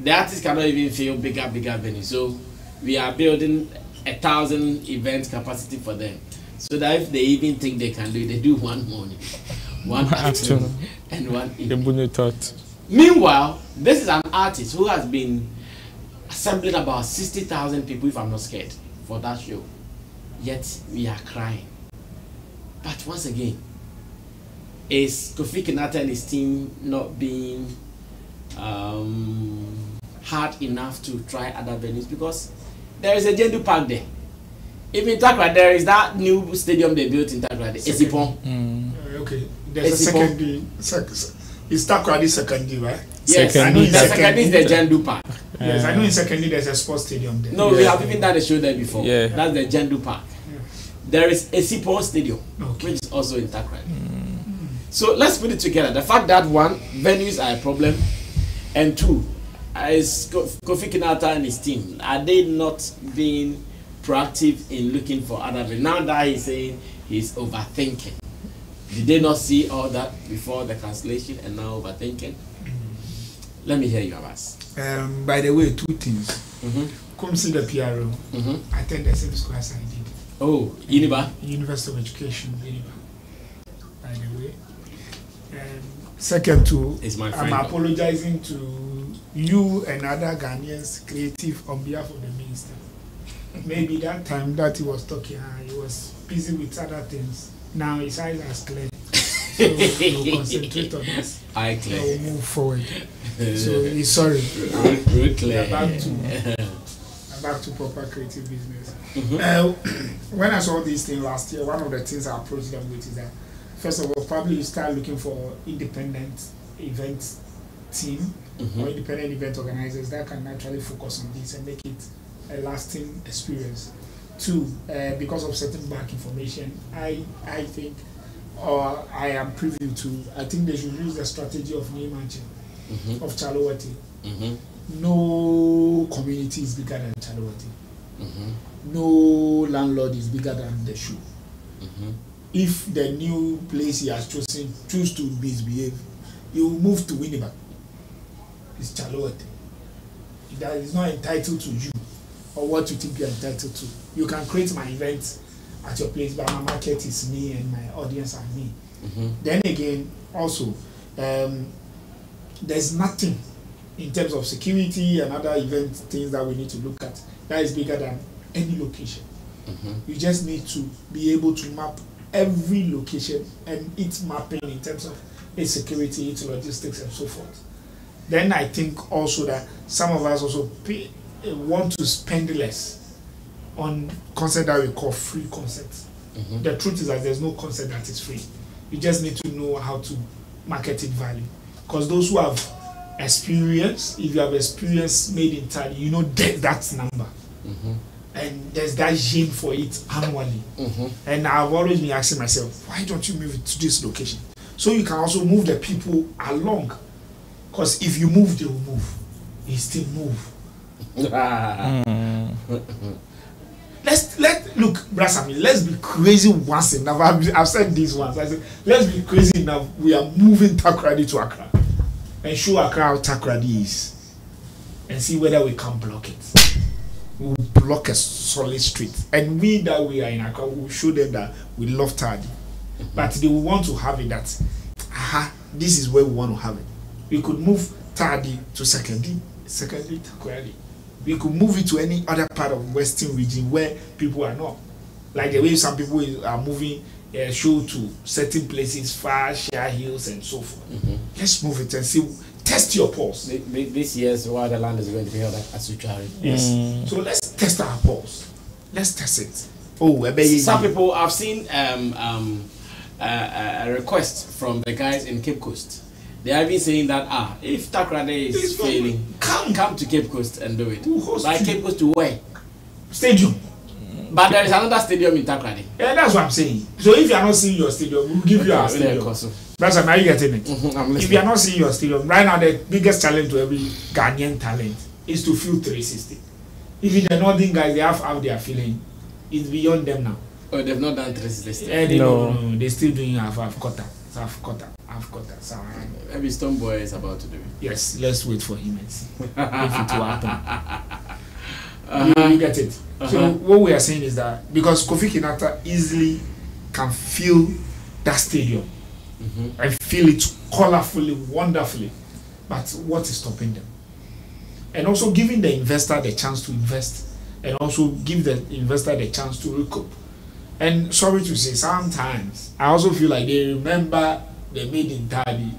the artists cannot even fill bigger venues. So we are building 1,000 event capacity for them, so that if they even think they can do it, they do one morning, one afternoon, and one evening. Meanwhile, this is an artist who has been assembling about 60,000 people, if I'm not scared, for that show. Yet we are crying. But once again, is Kofi Kinaata and his team not being hard enough to try other venues? Because there is a Jendu Park there. Even in Takrady, there is that new stadium they built in Takrady. Esipon. Okay, there's a secondary. It's Takrady secondary, right? Yes, I know in secondary is the Jendu Park. Yes, I know in secondary there's a sports stadium there. No, we have even done a show there before. Yeah. That's the Jendu Park. There is a Esipon Stadium, which is also in Takrady. So let's put it together. The fact that 1, venues are a problem, and 2, is Kofi Kinaata and his team, are they not being proactive in looking for other venues? Now that he's saying he's overthinking, did they not see all that before the cancellation and now overthinking? Let me hear you, Abbas. By the way, 2 things. Come see the PRO. I attend the same school as I did. Oh, Uniba? University of Education, Uniba. By the way. Second, I'm apologizing to you and other Ghanaians creative on behalf of the minister. Maybe that time that he was talking, he was busy with other things. Now his eyes are clear. So we'll concentrate on this. Eye clear. We'll move forward. So he's sorry. Real clear. Back to proper creative business. Mm-hmm. When I saw this thing last year, one of the things I approached them with is that, first of all, probably you start looking for independent event team or independent event organizers that can actually focus on this and make it a lasting experience. Two, because of certain back information, I think, or I am privy to, I think they should use the strategy of Neimanche, of Chalowati. No community is bigger than Chalowati. No landlord is bigger than the shoe. If the new place he has chosen choose to misbehave, he will move to Winnipeg. It's Chalowati. That is not entitled to you or what you think you are entitled to. You can create my event at your place, but my market is me and my audience are me. Then again, also, there's nothing in terms of security and other event things that we need to look at that is bigger than any location. You just need to be able to map every location and its mapping in terms of its security, its logistics, and so forth. Then I think also that some of us also want to spend less on concept that we call free concepts. The truth is that there's no concept that is free. You just need to know how to market it value. Because those who have experience, if you have experience made in Tally, you know that's number. And there's that gene for it annually. And I've always been asking myself, why don't you move it to this location? So you can also move the people along. Because if you move, they will move. They still move. Look, Brasami, let's be crazy once enough. I've said this once. I said, let's be crazy enough. We are moving Takoradi to Accra. And show Accra how Takoradi is. And see whether we can block it. We'll block a solid street. And we that we are in Accra, we'll show them that we love Tardy. But they will want to have it that, this is where we want to have it. We could move Tardy to secondary Takoradi. We could move it to any other part of Western region where people are not. Like the way some people are moving show to certain places, far, Shire Hills, and so forth. Let's move it and see. Test your pulse. This year's the land is going to be held at Suchari. Yes. So let's test our pulse. Let's test it. Some people, I've seen a request from the guys in Cape Coast. They have been saying that if Takoradi is failing, come to Cape Coast and do it. Like Cape Coast to where? Stadium. But there is another stadium in Takoradi. Yeah, that's what I'm saying. So if you are not seeing your stadium, we'll give you our stadium. That's why you getting it. If you are not seeing your stadium, right now the biggest challenge to every Ghanaian talent is to feel 360. Even the northern guys, they have how they are feeling. It's beyond them now. Oh, they've not done 360. No, they're still doing half quarter. So, maybe Stone Boy is about to do it. Yes, let's wait for him and see if it will happen. You get it? So what we are saying is that because Kofi Kinaata easily can feel that stadium and feel it colorfully, wonderfully, but what is stopping them? And also giving the investor the chance to invest and also give the investor the chance to recoup. And sorry to say, sometimes I also feel like they remember they made in Tadi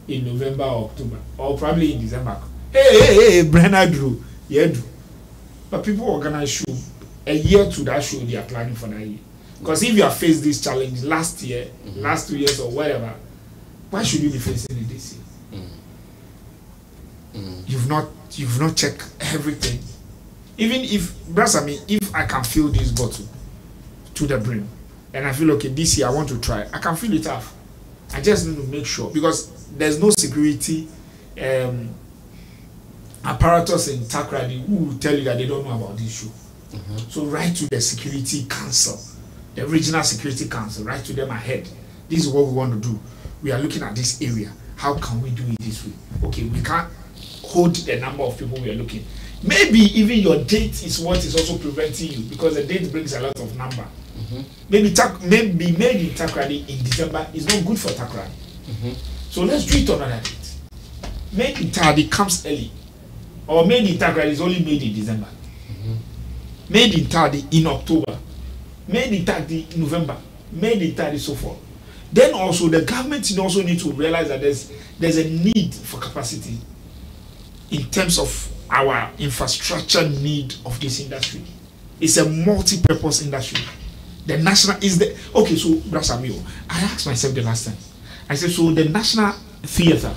in November or October, or probably in December. Hey, Brenna Drew, yeah, Drew. But people organize show a year to that show they are planning for that year. Because if you have faced this challenge last year, last 2 years or whatever, why should you be facing it this year? You've not checked everything. Even if if I can fill this bottle to the brim and I feel okay this year I want to try, I can fill it up. I just need to make sure because there's no security apparatus in Takoradi who will tell you that they don't know about this show. So write to the security council, the regional security council, write to them ahead. This is what we want to do. We are looking at this area. How can we do it this way? Okay, we can't hold the number of people we are looking. Maybe even your date is what is also preventing you because the date brings a lot of number. Maybe made in Takoradi in December is not good for Takoradi. So let's do it on another date. Made in Takoradi comes early, or made in Takoradi is only made in December. made in 30 in October, made in 30 November, made in 30 so forth. Then also the government also need to realize that there's a need for capacity in terms of our infrastructure need of this industry. It's a multi-purpose industry. The national is the okay. So, Brasamio, I asked myself the last time. I said, so the National Theatre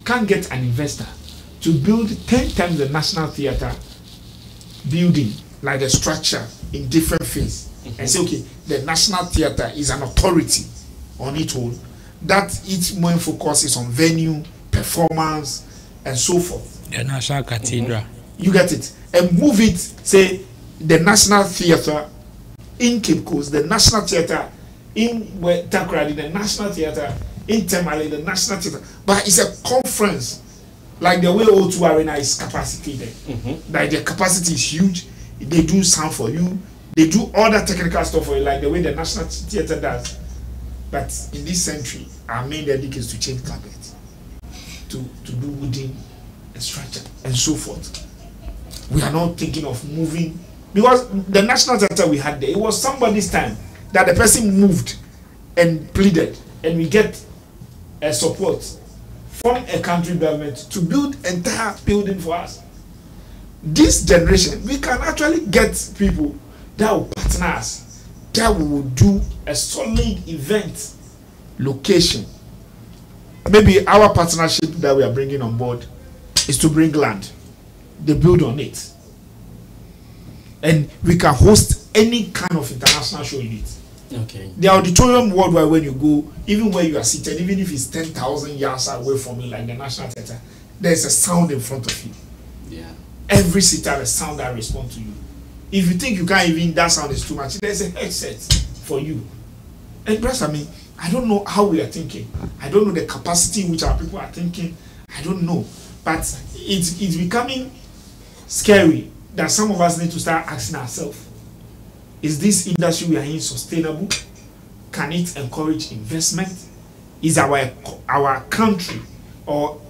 can't get an investor to build 10 times the National Theatre building, like the structure in different phases, and say, okay, the National Theatre is an authority on its own, that its main focus is on venue, performance, and so forth. The National Cathedral. You get it? And move it, say, the National Theatre in Cape Coast, the National Theatre in Takoradi, the National Theatre in Temale, the National Theatre. But it's a conference, like the way O2 Arena is capacity there. Like the capacity is huge. They do sound for you. They do all that technical stuff for you, like the way the National Theatre does. But in this century, our main dedication is to change carpet, to do wooden structure, and so forth. We are not thinking of moving, because the National Theatre we had there, it was somebody's time that the person moved and pleaded, and we get a support from a country government to build entire building for us. This generation, we can actually get people that will partner us, that will do a solid event location. Maybe our partnership that we are bringing on board is to bring land. They build on it. And we can host any kind of international show in it. Okay. The auditorium worldwide, when you go, even where you are seated, even if it's 10,000 yards away from you, like the National Theatre, there's a sound in front of you. Yeah. Every seat has a sound that responds to you. If you think you can't even, that sound is too much, there's a headset for you. And perhaps, I don't know how we are thinking. I don't know the capacity in which our people are thinking. I don't know. But it's becoming scary that some of us need to start asking ourselves, is this industry we are in sustainable? Can it encourage investment? Is our country or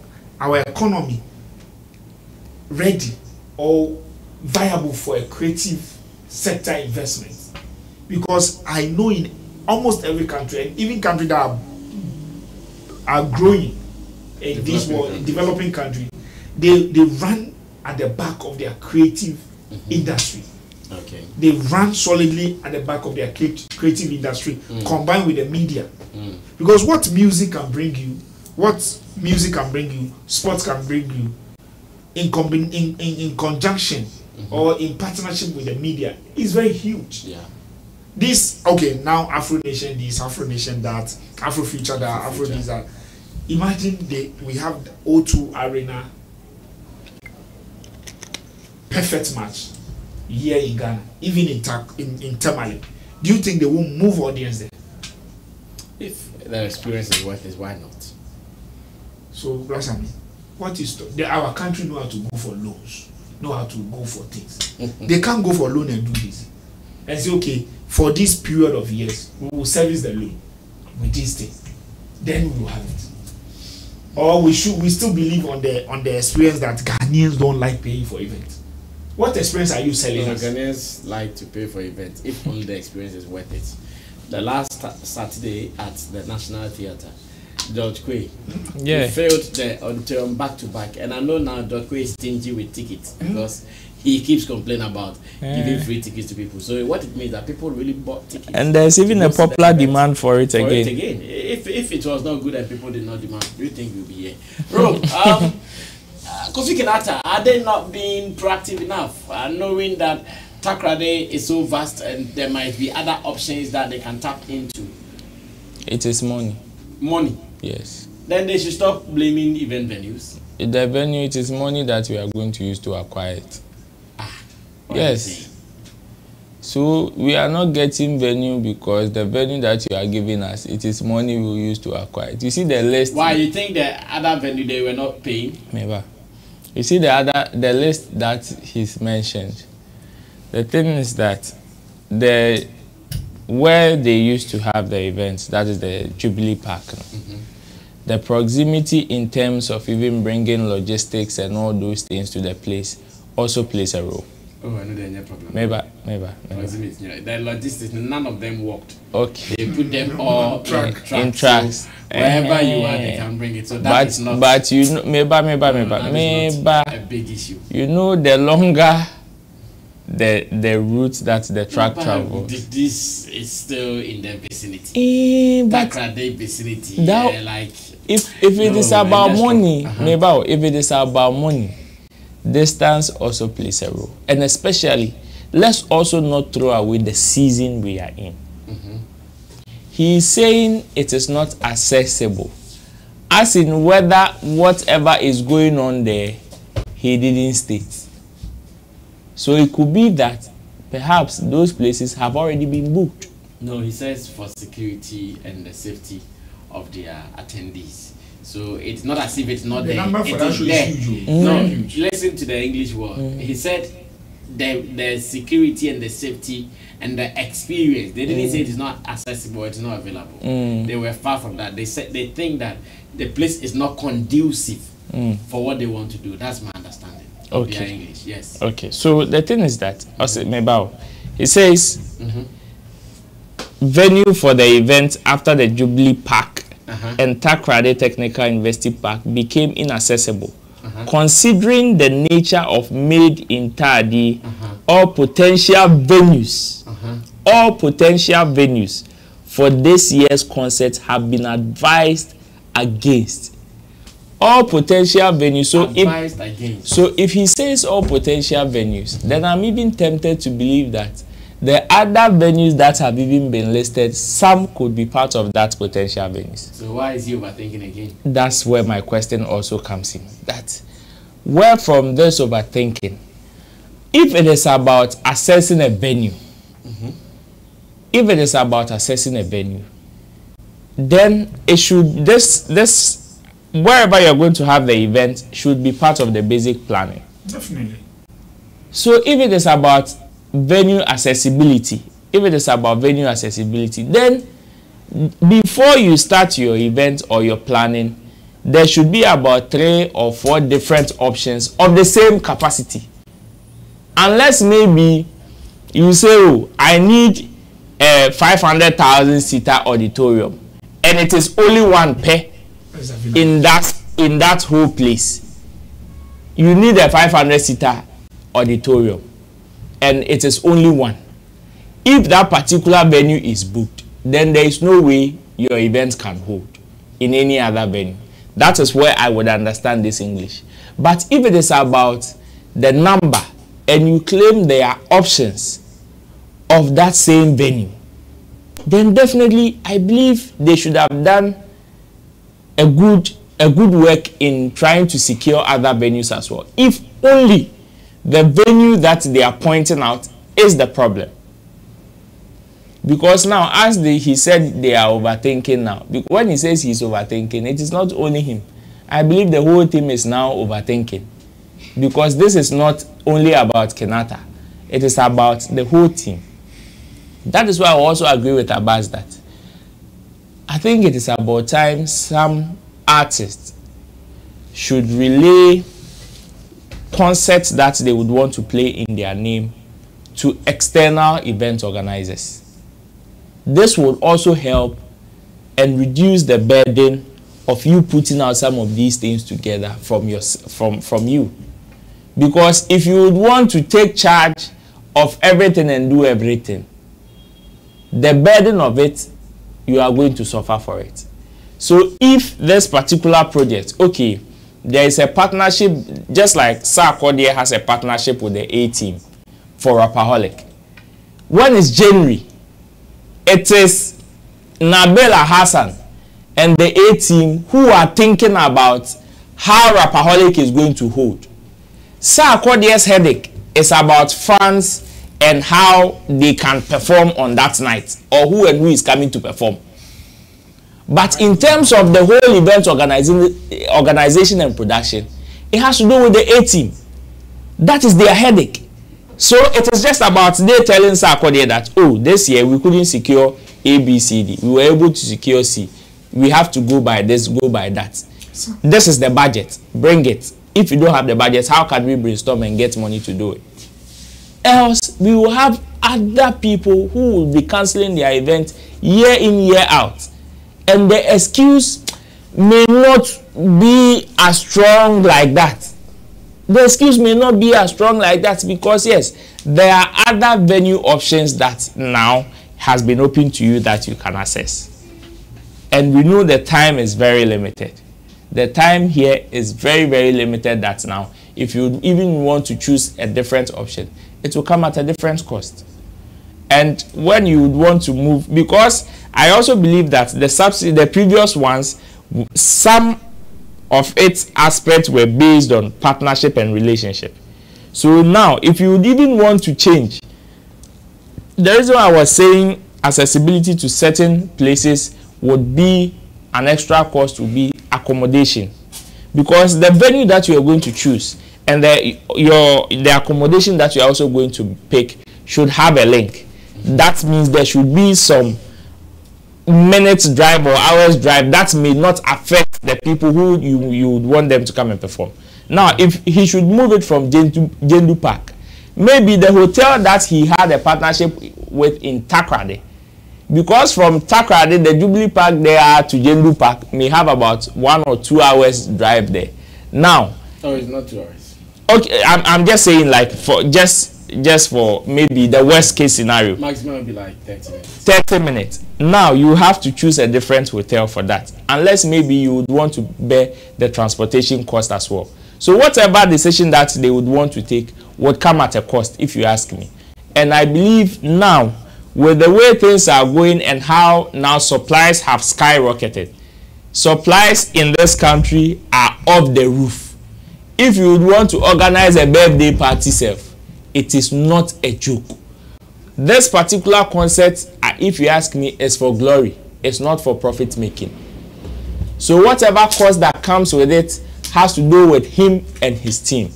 our economy ready or viable for a creative sector investment? Because I know in almost every country, and even countries that are growing in this world, developing country, they run at the back of their creative industry. Okay. They run solidly at the back of their creative industry, combined with the media. Because what music can bring you, sports can bring you, in conjunction or in partnership with the media, is very huge. Yeah. This, okay, now Afro Nation this, Afro Nation that, Afro Future that, Afro this that. Imagine we have the O2 Arena, perfect match here in Ghana, even in Tamale. Do you think they won't move audience there? If the experience is worth it, why not? So, Brasami, what is our country know how to go for loans, know how to go for things. They can't go for loan and do this and say, okay, for this period of years, we will service the loan with this thing. Then we will have it. Or we still believe on the experience that Ghanaians don't like paying for events. What experience are you selling us? Ghanaians like to pay for events if only the experience is worth it. The last Saturday at the National Theatre, George Quay, he failed the auditorium back to back, and I know now George Quay is stingy with tickets because he keeps complaining about giving free tickets to people. So what it means that people really bought tickets. And there's even a popular demand for it again. If it was not good and people did not demand, do you think we'll be here? Bro, Kofi Kinaata, are they not being proactive enough? Knowing that Takoradi is so vast and there might be other options that they can tap into. It is money. Money? Yes. Then they should stop blaming event venues. The venue, it is money that we are going to use to acquire it. Yes. So we are not getting venue because the venue that you are giving us, it is money we will use to acquire it. You see the list. Why you think the other venue they were not paying? Never. You see the list that he's mentioned. The thing is that where they used to have the events, that is the Jubilee Park. The proximity in terms of even bringing logistics and all those things to the place also plays a role. Oh, I know there's no problem. Maybe. The logistics, none of them worked. Okay. They put them all in tracks. So wherever you are, they can bring it. So that is not. But you know, maybe a big issue. You know, the longer the route that the truck travels. This is still in the vicinity. But Takrade vicinity. That, like if it is about money, maybe if it is about money, distance also plays a role. And especially, let's also not throw away the season we are in. He is saying it is not accessible. As in whether whatever is going on there, he didn't state. So it could be that perhaps those places have already been booked. No, he says for security and the safety of their attendees. So it's not as if it's not the there. Number for that show there. is huge. No, listen to the English word. He said the security and the safety and the experience. They didn't say it is not accessible, it's not available. They were far from that. They said they think that the place is not conducive for what they want to do. That's my understanding. Okay. Their English, yes. Okay. So the thing is that he says venue for the event after the Jubilee Park and Takrade Technical University Park became inaccessible. Considering the nature of made in Tadi, all potential venues for this year's concert have been advised against. All potential venues. So if he says all potential venues, then I'm even tempted to believe that the other venues that have even been listed, some could be part of that potential venues. So why is he overthinking again? That's where my question also comes in. That where from this overthinking, if it is about assessing a venue, then it should this wherever you're going to have the event should be part of the basic planning. Definitely. So if it is about venue accessibility, then before you start your event or your planning, there should be about 3 or 4 different options of the same capacity. Unless maybe you say, oh, I need a 500,000 seater auditorium, and it is only one pair in that whole place. You need a 500 seater auditorium and it is only one. If that particular venue is booked, then there is no way your event can hold in any other venue. That is where I would understand this English. But if it is about the number and you claim there are options of that same venue, then definitely I believe they should have done a good work in trying to secure other venues as well. If only the venue that they are pointing out is the problem. Because now, as he said, they are overthinking now. When he says he's overthinking, it is not only him. I believe the whole team is now overthinking. Because this is not only about Kinaata. It is about the whole team. That is why I also agree with Abbas that I think it is about time some artists should relay concerts that they would want to play in their name to external event organizers. This would also help and reduce the burden of you putting out some of these things together from you. Because if you would want to take charge of everything and do everything, the burden of it, you are going to suffer for it. So if this particular project, okay, there is a partnership, just like Sarkodie has a partnership with the A-team for Rapaholic. When it's January, it is Nabila Hassan and the A-team who are thinking about how Rapaholic is going to hold. Sarkodie's headache is about fans and how they can perform on that night, or who and who is coming to perform. But in terms of the whole event organization and production, it has to do with the A-team. That is their headache. So it is just about they telling Sarkodie that, oh, this year we couldn't secure A, B, C, D. We were able to secure C. We have to go by this, go by that. This is the budget. Bring it. If you don't have the budget, how can we brainstorm and get money to do it? else we will have other people who will be cancelling their event year in, year out. And the excuse may not be as strong like that. The excuse may not be as strong like that because, yes, there are other venue options that now has been open to you that you can access. And we know the time is very limited. The time here is very, very limited that now, if you even want to choose a different option, it will come at a different cost. And when you would want to move, because I also believe that the subsidy, the previous ones, some of its aspects were based on partnership and relationship. So now, if you would even want to change, the reason I was saying accessibility to certain places would be an extra cost, would be accommodation, because the venue that you are going to choose and the accommodation that you are also going to pick should have a link. That means there should be some minutes drive or hours drive that may not affect the people who you would want them to come and perform. Now, if he should move it from Jendu Park, maybe the hotel that he had a partnership with in Takrade, because from Takrade, the Jubilee Park there to Jendu Park may have about 1 or 2 hours drive there. Now, oh, it's not 2 hours. Okay, I'm just saying, like, for just for maybe the worst case scenario, maximum will be like 30 minutes. 30 minutes. Now you have to choose a different hotel for that, unless maybe you would want to bear the transportation cost as well. So whatever decision that they would want to take would come at a cost, if you ask me. And I believe now, with the way things are going and how now supplies have skyrocketed, supplies in this country are off the roof. If you would want to organize a birthday party self, it is not a joke. This particular concert, if you ask me, is for glory. It's not for profit making. So whatever cost that comes with it has to do with him and his team.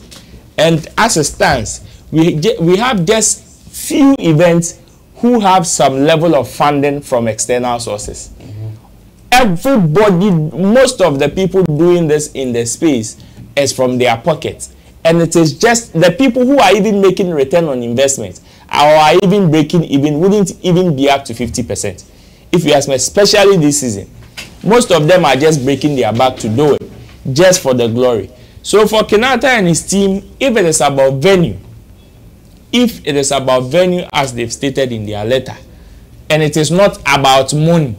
And as it stands, we have just few events who have some level of funding from external sources. Everybody, most of the people doing this in the space is from their pockets. And it is just the people who are even making return on investment or are even breaking even wouldn't even be up to 50%. If you ask me, especially this season, most of them are just breaking their back to do it just for the glory. So for Kinaata and his team, if it is about venue, as they've stated in their letter, and it is not about money,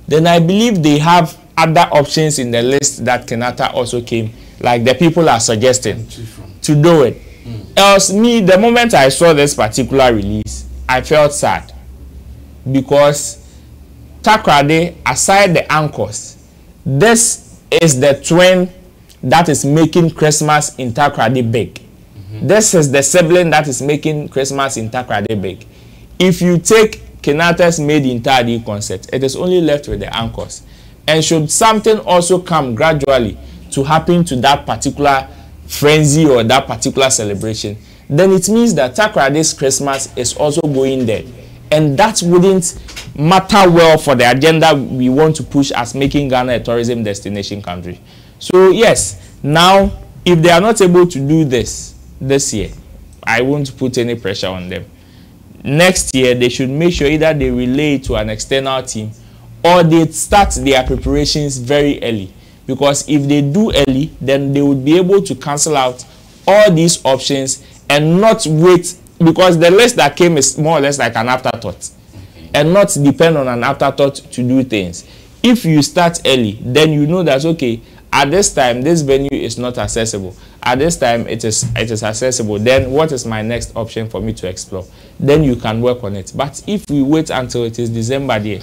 then I believe they have other options in the list that Kinaata also came, like the people are suggesting to do it. Else, me, the moment I saw this particular release, I felt sad, because Takrade, aside the anchors, this is the twin that is making Christmas in Takrade big. This is the sibling that is making Christmas in Takrade big. If you take Kinaata's Made in Tadi concert, it is only left with the anchors. And should something also come gradually to happen to that particular frenzy or that particular celebration, then it means that Takrade's Christmas is also going there. And that wouldn't matter well for the agenda we want to push as making Ghana a tourism destination country. So yes, now if they are not able to do this year, I won't put any pressure on them. Next year, they should make sure either they relay to an external team or they start their preparations very early. Because if they do early, then they would be able to cancel out all these options and not wait, because the list that came is more or less like an afterthought, and not depend on an afterthought to do things. If you start early, then you know that, okay, at this time this venue is not accessible, at this time it is accessible, then what is my next option for me to explore? Then you can work on it. But if we wait until it is December there,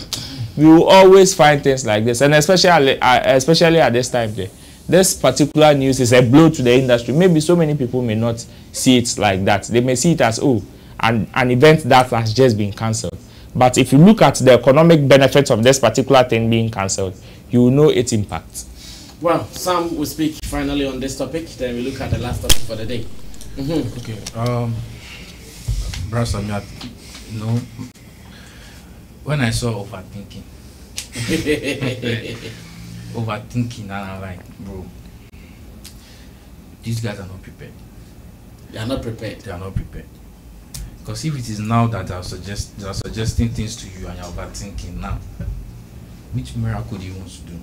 we will always find things like this. And especially at this time there, this particular news is a blow to the industry. Maybe so many people may not see it like that. They may see it as, oh, an event that has just been cancelled. But if you look at the economic benefits of this particular thing being cancelled, you will know its impact. Well, Sam will speak finally on this topic, then we look at the last topic for the day. Okay. Brother Sammy, you know, when I saw overthinking, and I'm like, bro, these guys are not prepared. They are not prepared. They are not prepared. Because if it is now that they are suggesting things to you and you're overthinking now, which miracle do you want to do?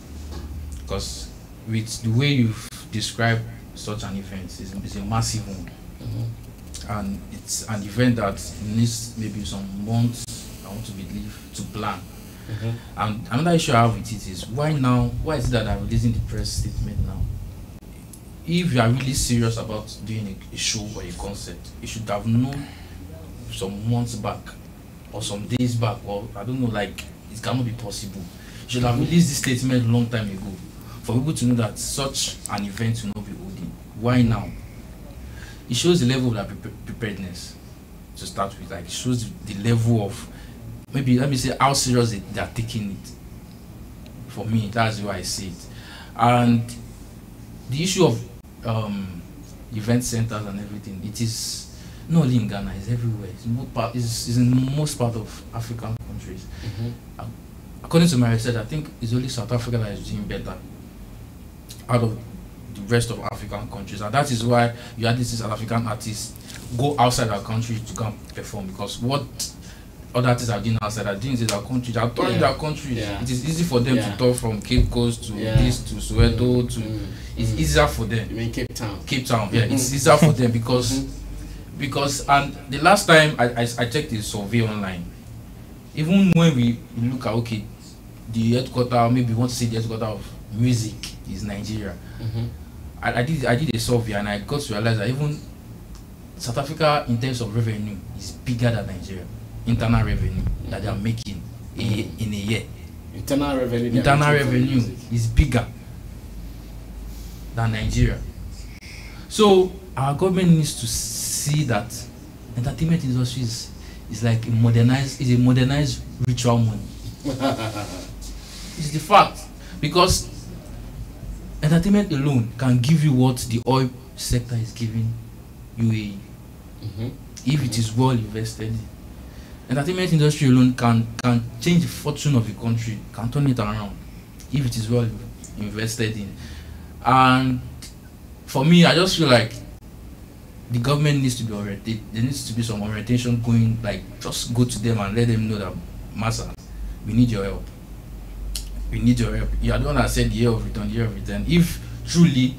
Because with the way you've described such an event, it's a massive one. And it's an event that needs maybe some months, I want to believe, to plan. And another issue I have with it is why is it that I'm releasing the press statement now? If you are really serious about doing a show or a concert, you should have known some months back or some days back, or I don't know, like it cannot be possible. You should have released this statement a long time ago for people to know that such an event will not be holding. Why now? It shows the level of their preparedness to start with. Like it shows the level of, maybe let me say, how serious they are taking it. For me, that's why I see it. And the issue of event centers and everything, it is not only in Ghana, it's everywhere. It's in most part of African countries. According to my research, I think it's only South Africa that is doing better out of the rest of African countries, and that is why you had these South African artists go outside our country to come perform, because what other artists are doing outside are doing in their country. They are touring their countries. It is easy for them to tour from Cape Coast to this to Soweto to. It's easier for them. You mean Cape Town? Cape Town, it's easier for them because and the last time I checked the survey online, even when we look at the headquarter, maybe we want to say the headquarter of music is Nigeria. I did a survey and I got to realize that even South Africa in terms of revenue is bigger than Nigeria. Internal revenue that they are making in a year. Internal revenue is bigger than Nigeria. So our government needs to see that entertainment industry is like a modernized ritual money. It's the fact, because entertainment alone can give you what the oil sector is giving UAE. If it is well invested. Entertainment industry alone can change the fortune of the country, can turn it around if it is well invested in. And for me, I just feel like the government needs to be oriented. There needs to be some orientation going, like just go to them and let them know that, Massa, we need your help. We need your help. You are the one that said year of return. If truly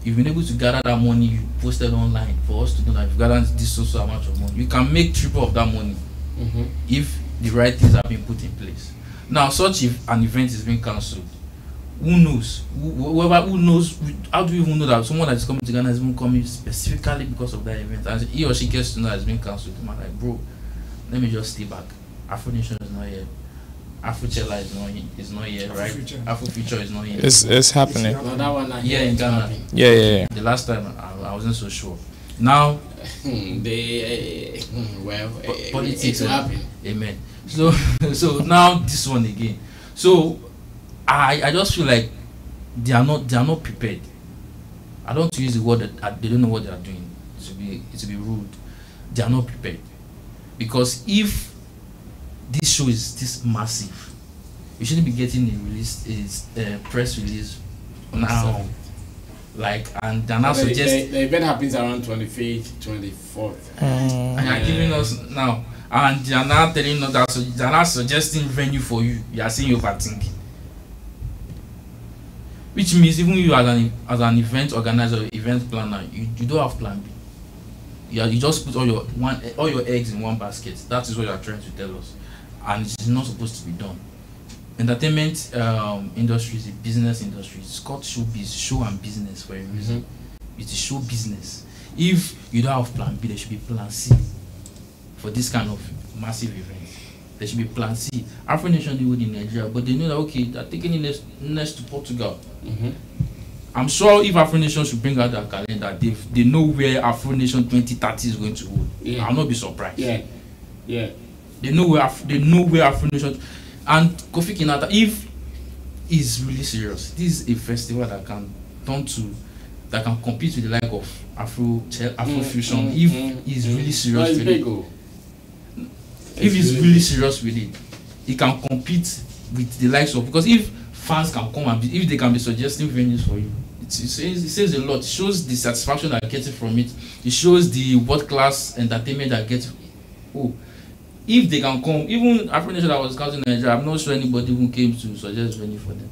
you've been able to gather that money you posted online for us to know that you've gathered this so amount of money, you can make triple of that money. If the right things have been put in place. Now, such if an event is being cancelled, who knows? Who knows? How do we even know that someone that is coming to Ghana is even coming specifically because of that event? And he or she gets to know that it's been cancelled. I'm like, bro, let me just stay back. Afro Nation is not here. Afro Chela is not here, right? Afro Future is not here. It's happening. No, that one in Ghana. Yeah. The last time I wasn't so sure. Now politics will happen. Amen. So now this one again. So I just feel like they are not prepared. I don't want to use the word that they don't know what they are doing. To be rude. They are not prepared, because if this show is this massive, you shouldn't be getting a press release now. Like, and they're now suggesting the event happens around 25th, 24th. And you're giving us now, and they're now telling us that they're now suggesting venue for you. You are saying you're overthinking, which means even you as an event organizer, event planner, you don't have plan B. You just put all your eggs in one basket. That is what you are trying to tell us, and it's not supposed to be done. Entertainment industry is a business industry. It's called showbiz, show and business for a reason. It's a show business. If you don't have plan B, there should be plan C for this kind of massive event. There should be plan C. Afro Nation they would in Nigeria, but they know that they're taking it next to Portugal. I'm sure if Afro Nation should bring out their calendar, they know where Afro Nation 2030 is going to hold. I'll not be surprised. They know where Afro Nation. And Kofi Kinaata, if he's really serious, this is a festival that can compete with the like of Afro Fusion. If he's really serious with it, if he's really serious with it, he can compete with the likes of, because if fans can come and if they can be suggesting venues for you, it says a lot. It shows the satisfaction that I get from it. It shows the world class entertainment that I get oh, if they can come, even Afro Nation that was scouting Nigeria, I'm not sure anybody who came to suggest venue for them.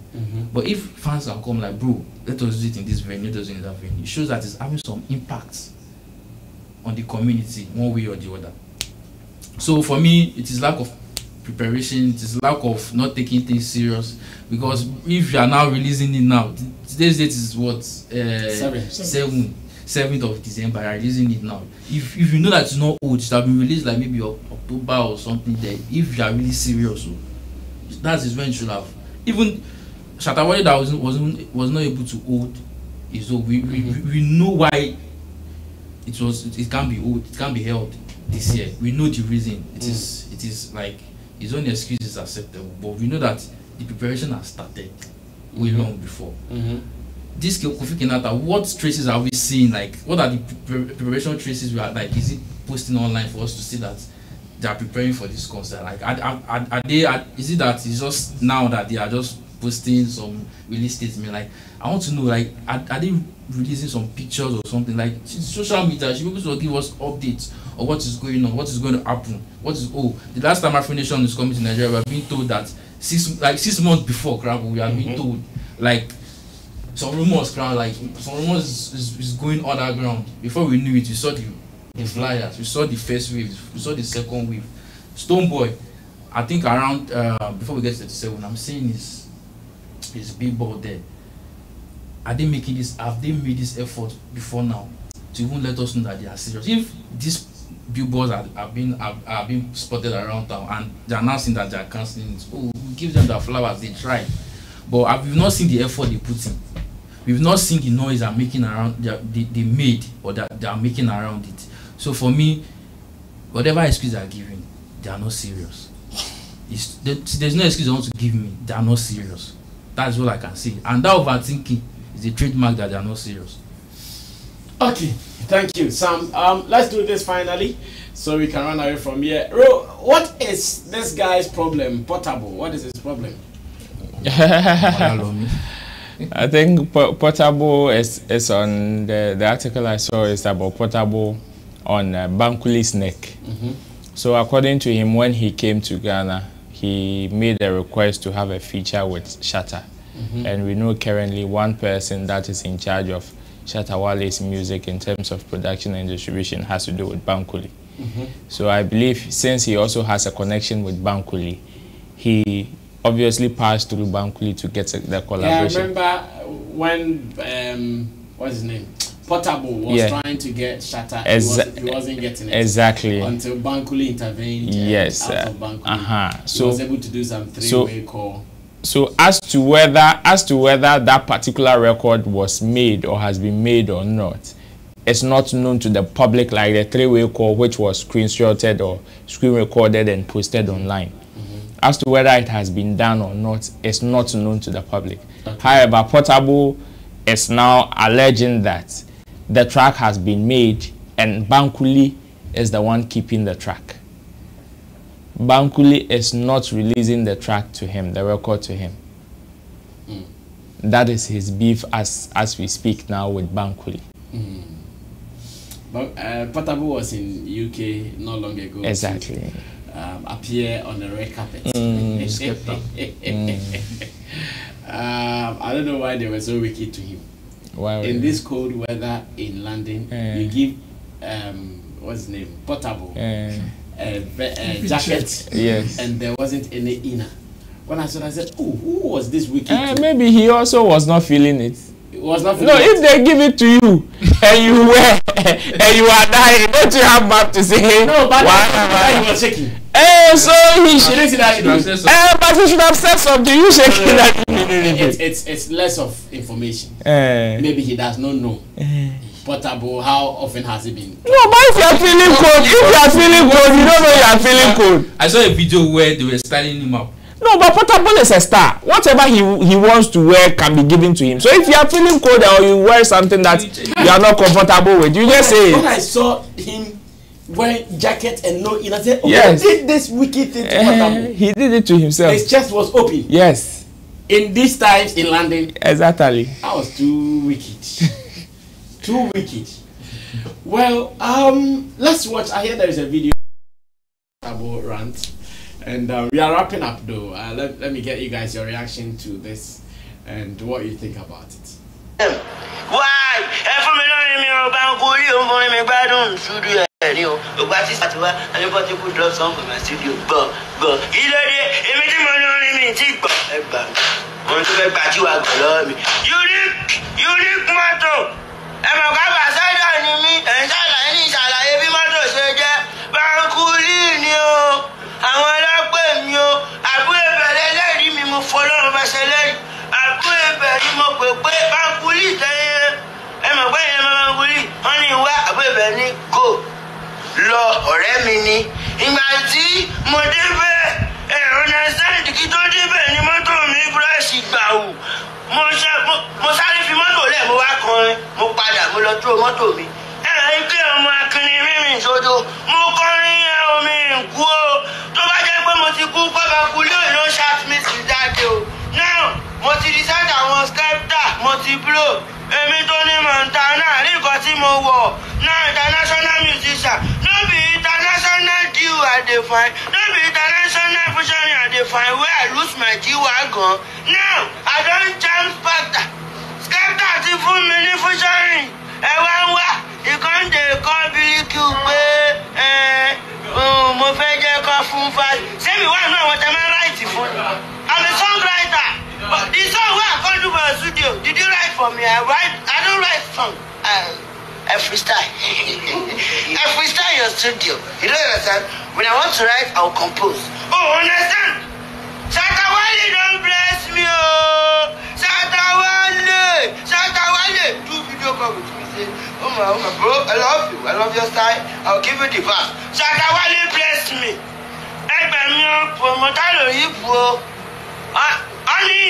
But if fans can come, like, bro, let us do it in this venue, let us do it in that venue, it shows that it's having some impact on the community, one way or the other. So for me, it is lack of preparation, it is lack of not taking things serious. Because if you are now releasing it now, today's date is what? 7th of December, you are releasing it now. If you know that it's not old, it should have been released like maybe October or something there. If you are really serious, so that is when you should have. Even Shatta Wale that was not able to hold is so we know why it can't be hold, it can't be held this year. We know the reason. It is like his own excuse is acceptable, but we know that the preparation has started way long before. This Kofi Kinaata, what traces are we seeing? Like, what are the preparation traces we are like? Is it posting online for us to see that they are preparing for this concert? Like, is it that it's just now that they are just posting some release statement? Like, I want to know, like, are they releasing some pictures or something? Like, social media should be able to give us updates of what is going on, what is going to happen, the last time Afro Nation is coming to Nigeria, we are being told that 6 months before Crab, we are being told, like, some rumors is going underground. Before we knew it, we saw the flyers, we saw the first wave, we saw the second wave. Stoneboy, I think around before we get to 37, I'm seeing his billboard there. Have they made this effort before now to even let us know that they are serious? If these billboards are being spotted around town and they're announcing that they are cancelling it, we give them the flowers, they try. But we've not seen the effort they put in. We've not seen the noise they're making around, they made or that they are making around it. So for me, whatever excuse they are giving, they are not serious. There's no excuse they want to give me. They are not serious. That's all I can say. And that overthinking is a trademark that they are not serious. Okay, thank you, Sam. Let's do this finally, so we can run away from here. Ro, what is this guy's problem? Portable. What is his problem? I think Portable is on the article I saw is about Portable on Bankuli's neck. So according to him, when he came to Ghana, he made a request to have a feature with Shatta. And we know currently one person that is in charge of Shatta Wale's music in terms of production and distribution has to do with Bankuli. So I believe since he also has a connection with Bankuli, he obviously passed through Bankuli to get the collaboration. Yeah, I remember when what's his name? Portable was trying to get Shatta. He wasn't getting it. Exactly. Until Bankuli intervened. Yes. Out of Bankuli, so he was able to do some three-way call. So as to whether that particular record was made or has been made or not, it's not known to the public, like the three-way call which was screenshotted or screen recorded and posted online. As to whether it has been done or not, it's not known to the public. However, Portable is now alleging that the track has been made and Bankuli is the one keeping the track. Bankuli is not releasing the track to him, the record to him. That is his beef as we speak now with Bankuli. But Portable was in UK not long ago. Exactly. Appear on the red carpet. I don't know why they were so wicked to him. In this cold weather in London, you give what's his name, Portable, a jacket, and there wasn't any inner. When I saw it, I said, "Oh, who was this wicked?" Maybe he also was not feeling it. Was not no, if they give it to you and you wear and you are dying, don't you have mouth to say? No, but he was shaking. So he should. But he should have said something. You shaking that? It's less of information. Maybe he does not know. Portable, how often has it been? No, but if you are feeling cold, you don't know you are feeling cold. I saw a video where they were styling him up. No, but Portable is a star. Whatever he wants to wear can be given to him. So if you are feeling cold or you wear something that you are not comfortable with, you just say. When I saw him wearing jacket and no inner, I said, he did this wicked thing to Portable. He did it to himself. His chest was open. Yes. In these times in London. Exactly. I was too wicked. Too wicked. Well, let's watch. I hear there is a video. double rant. And we are wrapping up though. Let me get you guys your reaction to this and what you think about it. Why? Every million me Bankuli on me badon studio anyo. But this at where anybody could drop song from my studio. But everything me take back. Want to make back you are me. Unique motto. I'm a gaba side on me and shala every motto say Bankuli nyo. I want to pay you. I put a better me more follow my salary. I put a better more Bankuli. Bankuli, honey, where a baby go. Lọ ọ̀rẹ́ mi ni. Ìgbà tí mo débẹ̀, understand kí tó débẹ̀ ni mọ́tò mi búrẹ́ṣì gbà wù. Mo sáré fi mọ́tò lẹ̀ mo wá kọrin. Mo padà mo lọ dúró mọ́tò mi. Ike ọmọ akínrin rírìn sódò. Mo kọrin omi ìkú o. Tó bá jẹ́ pé mo ti kú kọ́ Bankuli ò ló ṣáàt mi sí jáde o. Now, mo ti decide àwọn scripter, mo ti blow. Èmi tó ní Montana, rí nǹkan tí mo wọ̀. Now, international musician. No be international deal I dey find. No be international fusion I dey find where I lose my G-Wagon. Now, I don jam Sparta. Scripter ti fún mi ní fusion. Ẹ wá ń wá, ìkan dey call Bilikiu pé mo fẹ́ jẹ́ kọ́ fún fáyì. Ṣé mi wà nínú àwọn tẹ́ máa ń ráìtì fún mi? I'm a songwriter. But the song wey I come do for the studio, did you write for me? I don't write song. I freestyle. I freestyle your studio. You don't understand? When I want to write, I will compose. Oh, understand? Shatta Wale don't bless me, oh. Shatta Wale. Do video call with me. Say, oh my bro, I love you. I love your style. I'll give you the verse. Shatta Wale bless me. Ẹgbẹ́ mi ò promoter lórí ipò. Only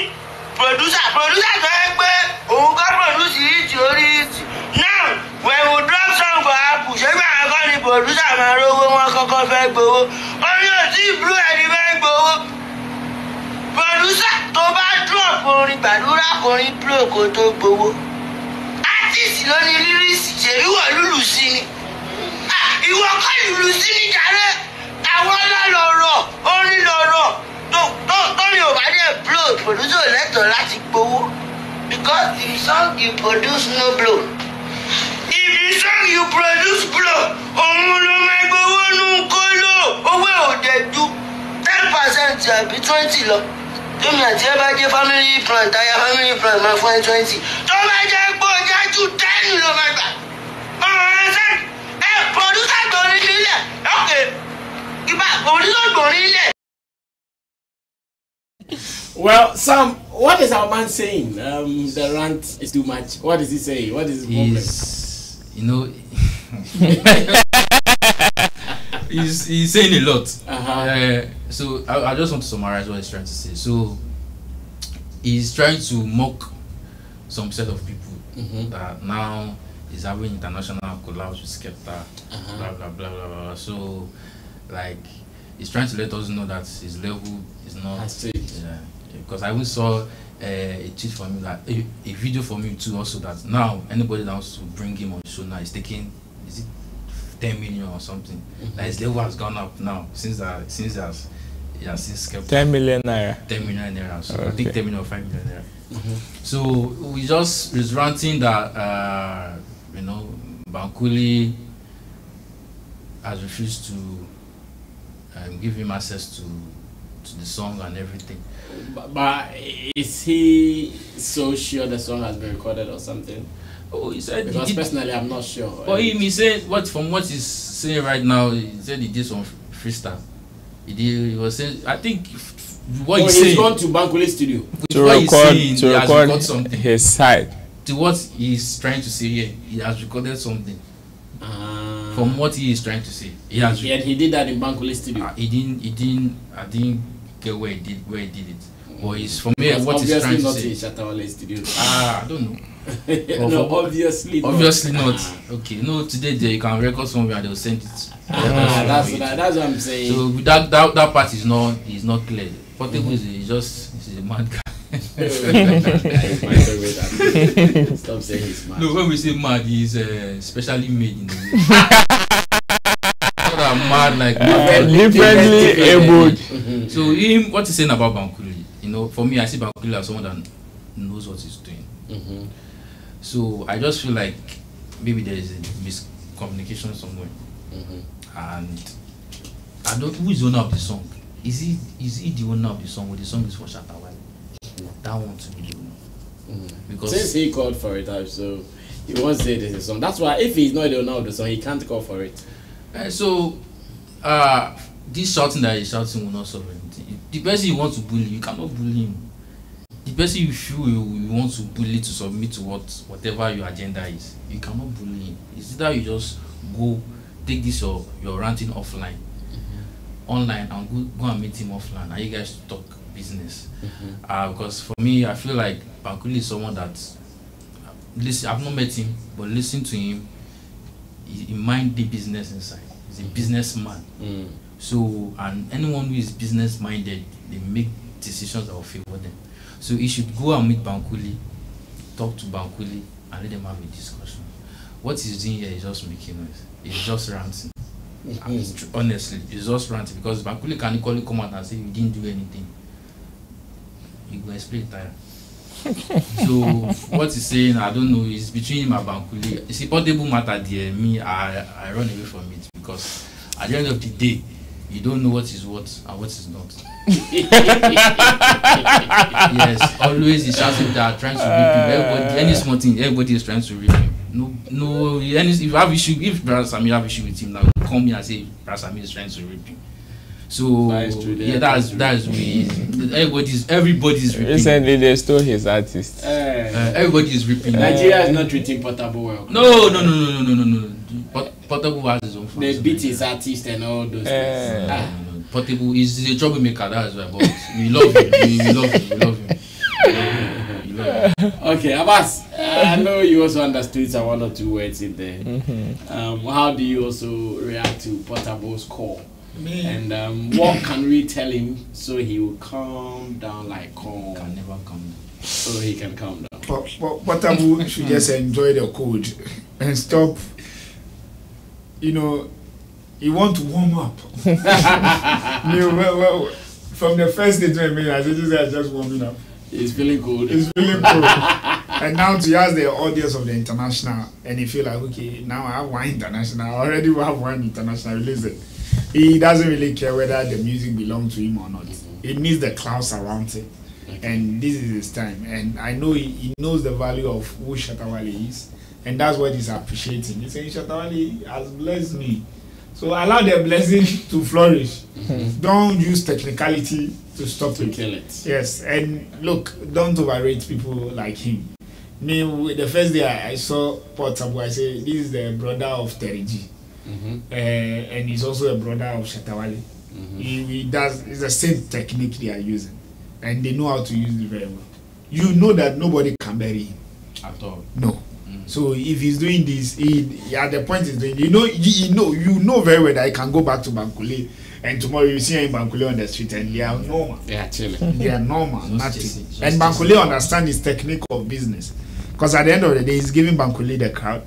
producer tó yẹ pé òun kọ́ produce hit orí hit. Now when we drop song for Apple ṣé bí àwọn kan ní producer máa rówó wọn kọ́kọ́ fẹ́ gbowó. Orin ò tí blue ẹni fẹ́ gbowó. Producer tó bá drop orin gbàdúrà orin blow kó tó gbowó. Artist ló ní lyrics ṣèlúwọ̀ lùlù sí ni. Ìwọ kọ́ lùlù sí ni jàre. Àwọn lọ́lọ́rọ̀ orin lọ́rọ̀. Don't you buy the blow, producer letter láti gbowó. Because the song you produce no blow. If the song you produce blow, òun ló máa gbowó nù kó lò. Owó ò dẹ̀ ju 10% àbí 20 lọ. Tómi àti ẹ bá jẹ́ family plan, táyà family plan máa fún ẹ 20. Tó bá jẹ́ pé ó jẹ́ ju 10 ló máa gbà. Producer gbòòrí nílẹ̀. Okay. Ìbá producer gbòòrí nílẹ̀. Well, Sam, what is our man saying? The rant is too much. What is he saying? What is his problem? He's saying a lot. So I just want to summarize what he's trying to say. So he's trying to mock some set of people that now is having international collabs with Skepta, blah blah blah blah blah. So like he's trying to let us know that his level is not. Because I even saw a tweet from him, that a video from him too, also, that now anybody that wants to bring him on the show now is taking, is it 10 million or something? Like his level has gone up now since he has seen 10 million naira. 10 million naira. So I think 10 million or 5 million naira. So we just is ranting that Bankuli has refused to give him access to the song and everything. But is he so sure the song has been recorded or something? Oh, he said. Because personally, I'm not sure. But he said from what he's saying right now, he said he did some freestyle. He was saying, I think what he's saying. He's gone to Bankuli's studio to record something. His side. To what he's trying to say here, he has recorded something. From what he is trying to say, he has. And he did that in Bankuli's studio. He didn't. I didn't get where he did it. But it's from here. What he's trying to say. Obviously not in Shatta Wale's studio. I don't know. No, obviously. Obviously not. Okay. No, today you can record somewhere and they'll send it. That's what I'm saying. So that part is not clear. Portable is just a mad guy. Stop saying he's mad. No, when we say mad, he's specially made in the way. Not a had like differently abled. So him, what he's saying about Bankuli, you know, for me, I see Bankuli as someone that knows what he's doing. So I just feel like maybe there is a miscommunication somewhere, and I don't. Who is the owner of the song? Is he the owner of the song, or the song is for Shatta Wale? That one to be the owner. Because since he called for it, so he wants to say this is a song. That's why if he's not the owner of the song, he can't call for it. This shouting that he's shouting will not solve anything. The person you want to bully, you cannot bully him. The person you feel you want to bully to submit to whatever your agenda is, you cannot bully him. It's either you just go take this your ranting offline, online, and go and meet him offline, and you guys talk business. Because for me, I feel like Bankuli is someone that listen. I've not met him, but listen to him. He mind the business inside. He's a businessman. So, and anyone who is business minded, they make decisions that will favor them. So he should go and meet Bankuli, talk to Bankuli, and let them have a discussion. What he's doing here is just making noise. He's just ranting. Honestly, he's just ranting because Bankuli can equally come out and say you didn't do anything. You go explain it. So what he's saying, I don't know, is between him and Bankuli. It's a portable matter there. Me, I run away from it because at the end of the day, you don't know what is what and what is not. Yes, always the shouts that are trying to rip him. Everybody, any small thing, everybody is trying to rip him. No, if you have issue, if Brother Sammy have issue with him, now come here and say Brother Sammy is trying to rip him. So yeah, that's really everybody's ripping. Recently they stole his artist. Everybody is ripping. Nigeria is not treating Portable well. No. Portable has his own fans. They beat his artist and all those things. Portable is a troublemaker, that's why. But we love him. We love him. Okay, Abbas, I know you also understood some 1 or 2 words in there. How do you also react to Portable's call? And what can we tell him so he will calm down like calm? Can never calm down. So he can calm down. Portable should just enjoy the code and stop. You know, you want to warm up. From the first day to me, I said this guy is just warming up. He's feeling cold. He's feeling cold. And now to ask the audience of the international, and he feel like, okay, now I have one international. I already have one international release it. He doesn't really care whether the music belongs to him or not. He needs the clouds around it. And this is his time. And I know he knows the value of who Shatta Wale is. And that's what he's appreciating. He's saying, Shatta Wale has blessed me. So allow the blessing to flourish. Don't use technicality to stop it. Kill it. Yes. And look, don't overrate people like him. Me, the first day I saw Portable, I said, this is the brother of Terry G. And he's also a brother of Shatta Wale. It's the same technique they are using, and they know how to use it very well. You know that nobody can bury him at all. No. So if he's doing this, at the point he's doing, you know very well that he can go back to Bankuli, and tomorrow you see him in Bankuli on the street, and they are normal. They are chilling. They are normal, nothing. And Bankuli understands his technique of business, because at the end of the day, he's giving Bankuli the crowd.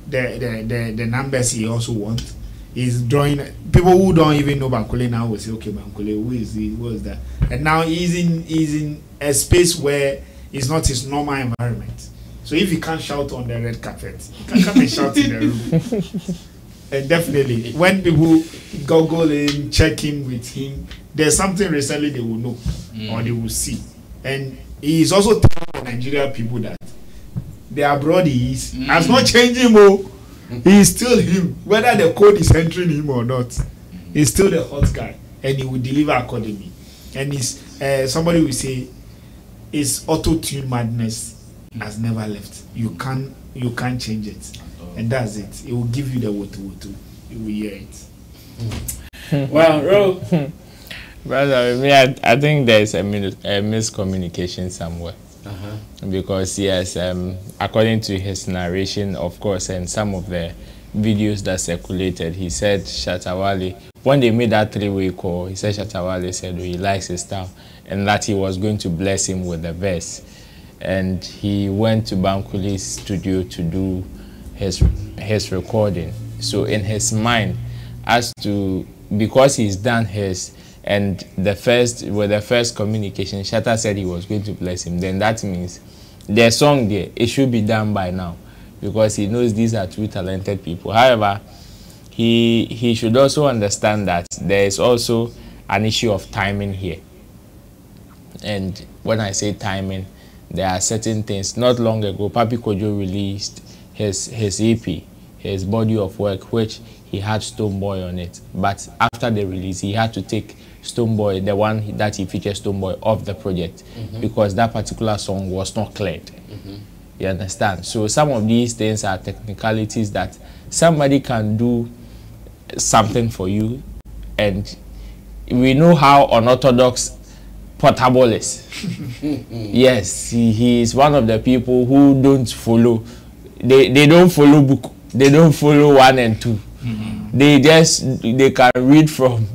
The numbers he also wants. He's drawing people who don't even know Bankuli now will say, okay, Bankuli, who is he? What is that? And now he's in a space where it's not his normal environment. So if he can't shout on the red carpet, he can come and shout in the room. And definitely, when people Google him, check in with him, there's something recently they will know or they will see. And he is also telling Nigerian people that the abroad he is has not changed him. He is still him, whether the code is entering him or not. He's still the hot guy, and he will deliver accordingly. And he's somebody will say his auto-tune madness has never left. You can't change it, and that's it. It will give you the woto. You will hear it. Well, Ro. Brother, I think there's a miscommunication somewhere. Because yes, according to his narration, of course, and some of the videos that circulated, he said Shatta Wale, when they made that 3-way call, he said Shatta Wale said he likes his style and that he was going to bless him with the verse. And he went to Bankuli's studio to do his recording. So in his mind, as to because he's done his, and the first communication, Shatta said he was going to bless him, then that means the song there, it should be done by now, because he knows these are two talented people. However, he should also understand that there is also an issue of timing here. And when I say timing, there are certain things. Not long ago, Papi Kojo released his EP, his body of work, which he had Stonebwoy on it. But after the release, he had to take Stonebwoy, the one that he featured Stonebwoy, off the project because that particular song was not cleared. You understand? So some of these things are technicalities that somebody can do something for you, and we know how unorthodox Portable is. Yes, he is one of the people who don't follow. They don't follow book. They don't follow 1 and 2. They can read from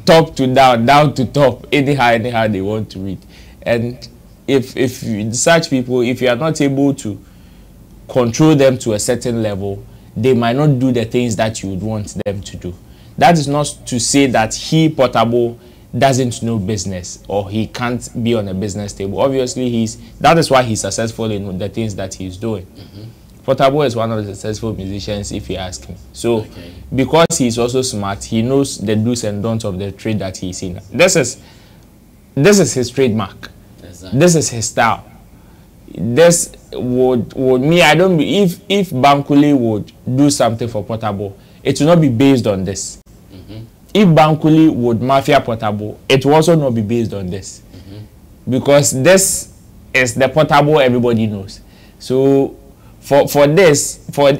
top to down to top, anyhow they want to read. And if such people, if you are not able to control them to a certain level, they might not do the things that you would want them to do. That is not to say that Portable doesn't know business or he can't be on a business table. Obviously, that is why he's successful in the things that he's doing. Portable is one of the successful musicians, if you ask me. So, because he's also smart, he knows the do's and don'ts of the trade that he's in. This is his trademark. Exactly. This is his style. This would me, I don't be, if Bankuli would do something for Portable, it will not be based on this. If Bankuli would mafia Portable, it will also not be based on this. Because this is the Portable everybody knows. So for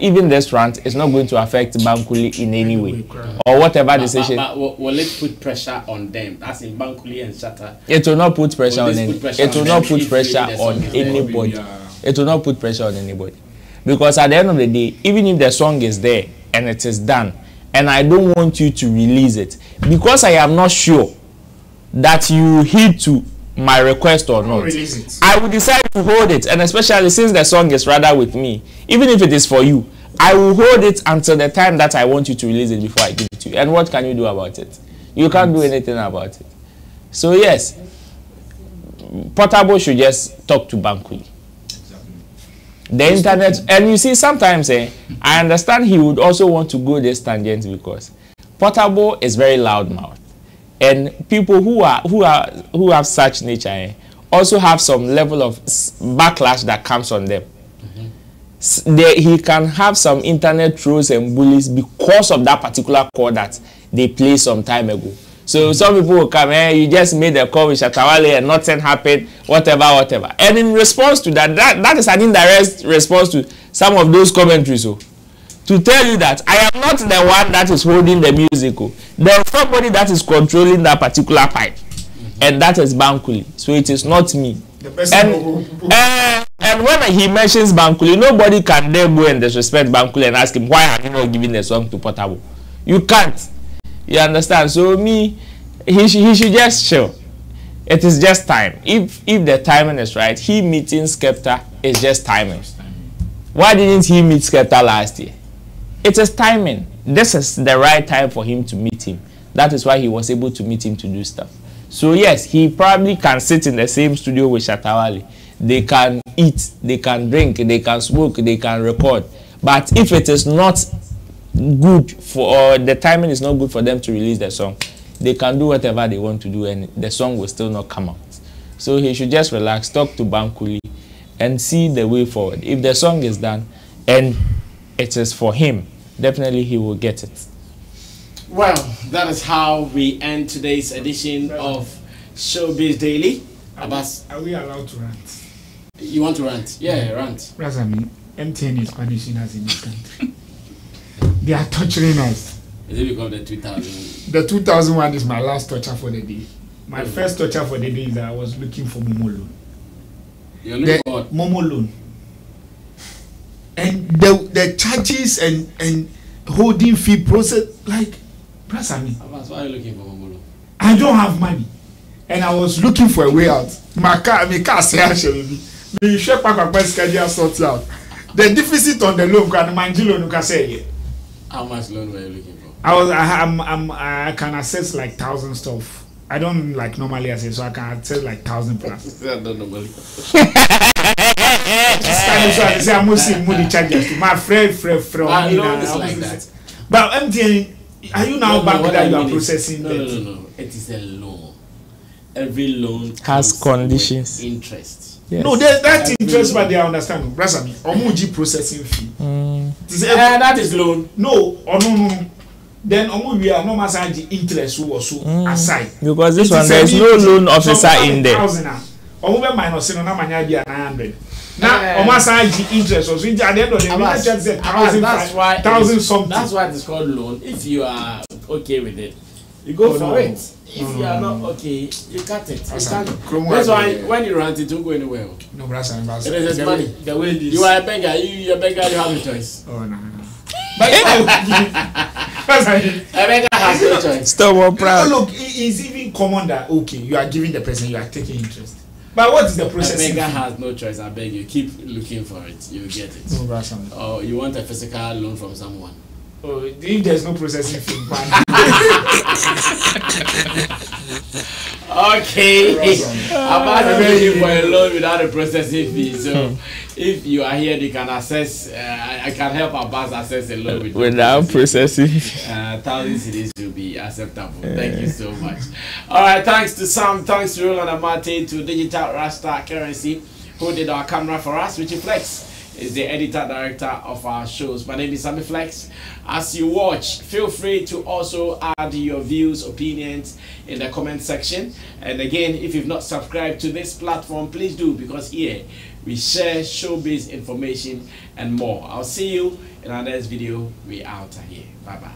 even this rant, it's not going to affect Bankuli in any way. Or whatever decision. But will it put pressure on them? That's in Bankuli and Shatta. It will not put pressure on them. It will not put pressure on anybody. It will not put pressure on anybody. Because at the end of the day, even if the song is there and it is done, and I don't want you to release it, because I am not sure that you heed to my request or not, I will decide to hold it. And especially since the song is rather with me, even if it is for you, I will hold it until the time that I want you to release it before I give it to you. And what can you do about it? You can't do anything about it. So yes, Portable should just talk to Bankuli. The internet, and you see, sometimes I understand he would also want to go this tangent because Portable is very loudmouth, and people who have such nature also have some level of backlash that comes on them. He can have some internet trolls and bullies because of that particular call that they played some time ago. So some people will come, you just made a call with Wale and nothing happened, whatever. And in response to that is an indirect response to some of those commentaries. So, to tell you that I am not the one that is holding the music. There is somebody that is controlling that particular pipe. And that is Bankuli. So it is not me. And when he mentions Bankuli, nobody can then go and disrespect Bankuli and ask him, why have you not given the song to Portable? You can't. You understand? So he should just chill. It is just time. If the timing is right, he meeting Skepta is just timing. Why didn't he meet Skepta last year? It is timing. This is the right time for him to meet him. That is why he was able to meet him to do stuff. So yes, he probably can sit in the same studio with Shatta Wale. They can eat, they can drink, they can smoke, they can record. But if it is not good or the timing is not good for them to release the song, they can do whatever they want to do and the song will still not come out. So he should just relax, talk to Bankuli and see the way forward. If the song is done and it is for him, definitely he will get it. Well, that is how we end today's edition of Showbiz Daily. Are we allowed to rant? You want to rant? Yeah, rant. Razami, MTN is punishing us in this country. They are torturing us. Is it because of the 2000? The 2001 is my last torture for the day. My first torture for the day is that I was looking for Momo loan. You're looking for what? Momo loan. And the charges and holding fee process, like, Razami. Why are you looking for Momo loan? I don't have money. And I was looking for a way out. My car say actually. Me share pack schedule sort out. The deficit on the loan, and Manjilo no say. How much loan were you looking for? I can access like 1,000 stuff. I don't like normally access, so I can access like 1,000 plus. I don't normally. I'm mostly money charges. My friend. Like that. But I'm telling, are you now back that you are processing? No. It is a loan. Every loan has conditions. Interest. Yes. No, there's that interest, but they understand. Brasami, Omuji processing fee. That is loan. No, or no. Then we are no massage interest who was so aside. Because this one, there's no loan officer in there. Minus no manya be 900. Now, massage interest was at the end of the day, 1,000 something. That's why it's called loan. If you are okay with it, you go for it. If you are not okay, you cut it. That's why when you rent it, don't go anywhere. No, Brasami. It is money. The way you are a beggar, you're a beggar, you have a choice. Oh, no. But a beggar has no choice. Stop or proud. Look, it's even common that okay, you are giving the person, you are taking interest. But what is the process? A beggar has no choice. I beg you, keep looking for it. You get it. No, Brasami. Oh, you want a physical loan from someone? Oh, if there's no processing fee, okay. I'm asking for a loan without a processing fee. So if you are here, you can access. I can help Abbas access a loan without processing. 1,000 cedis will be acceptable. Thank you so much. All right. Thanks to Sam. Thanks to Roland Amate, to Digital Rasta Currency, who did our camera for us. Richie Flex is the editor director of our shows. My name is Sammy Flex. As you watch, feel free to also add your views, opinions in the comment section. And again, if you've not subscribed to this platform, please do, because here we share showbiz information and more. I'll see you in our next video. We out here. Bye bye.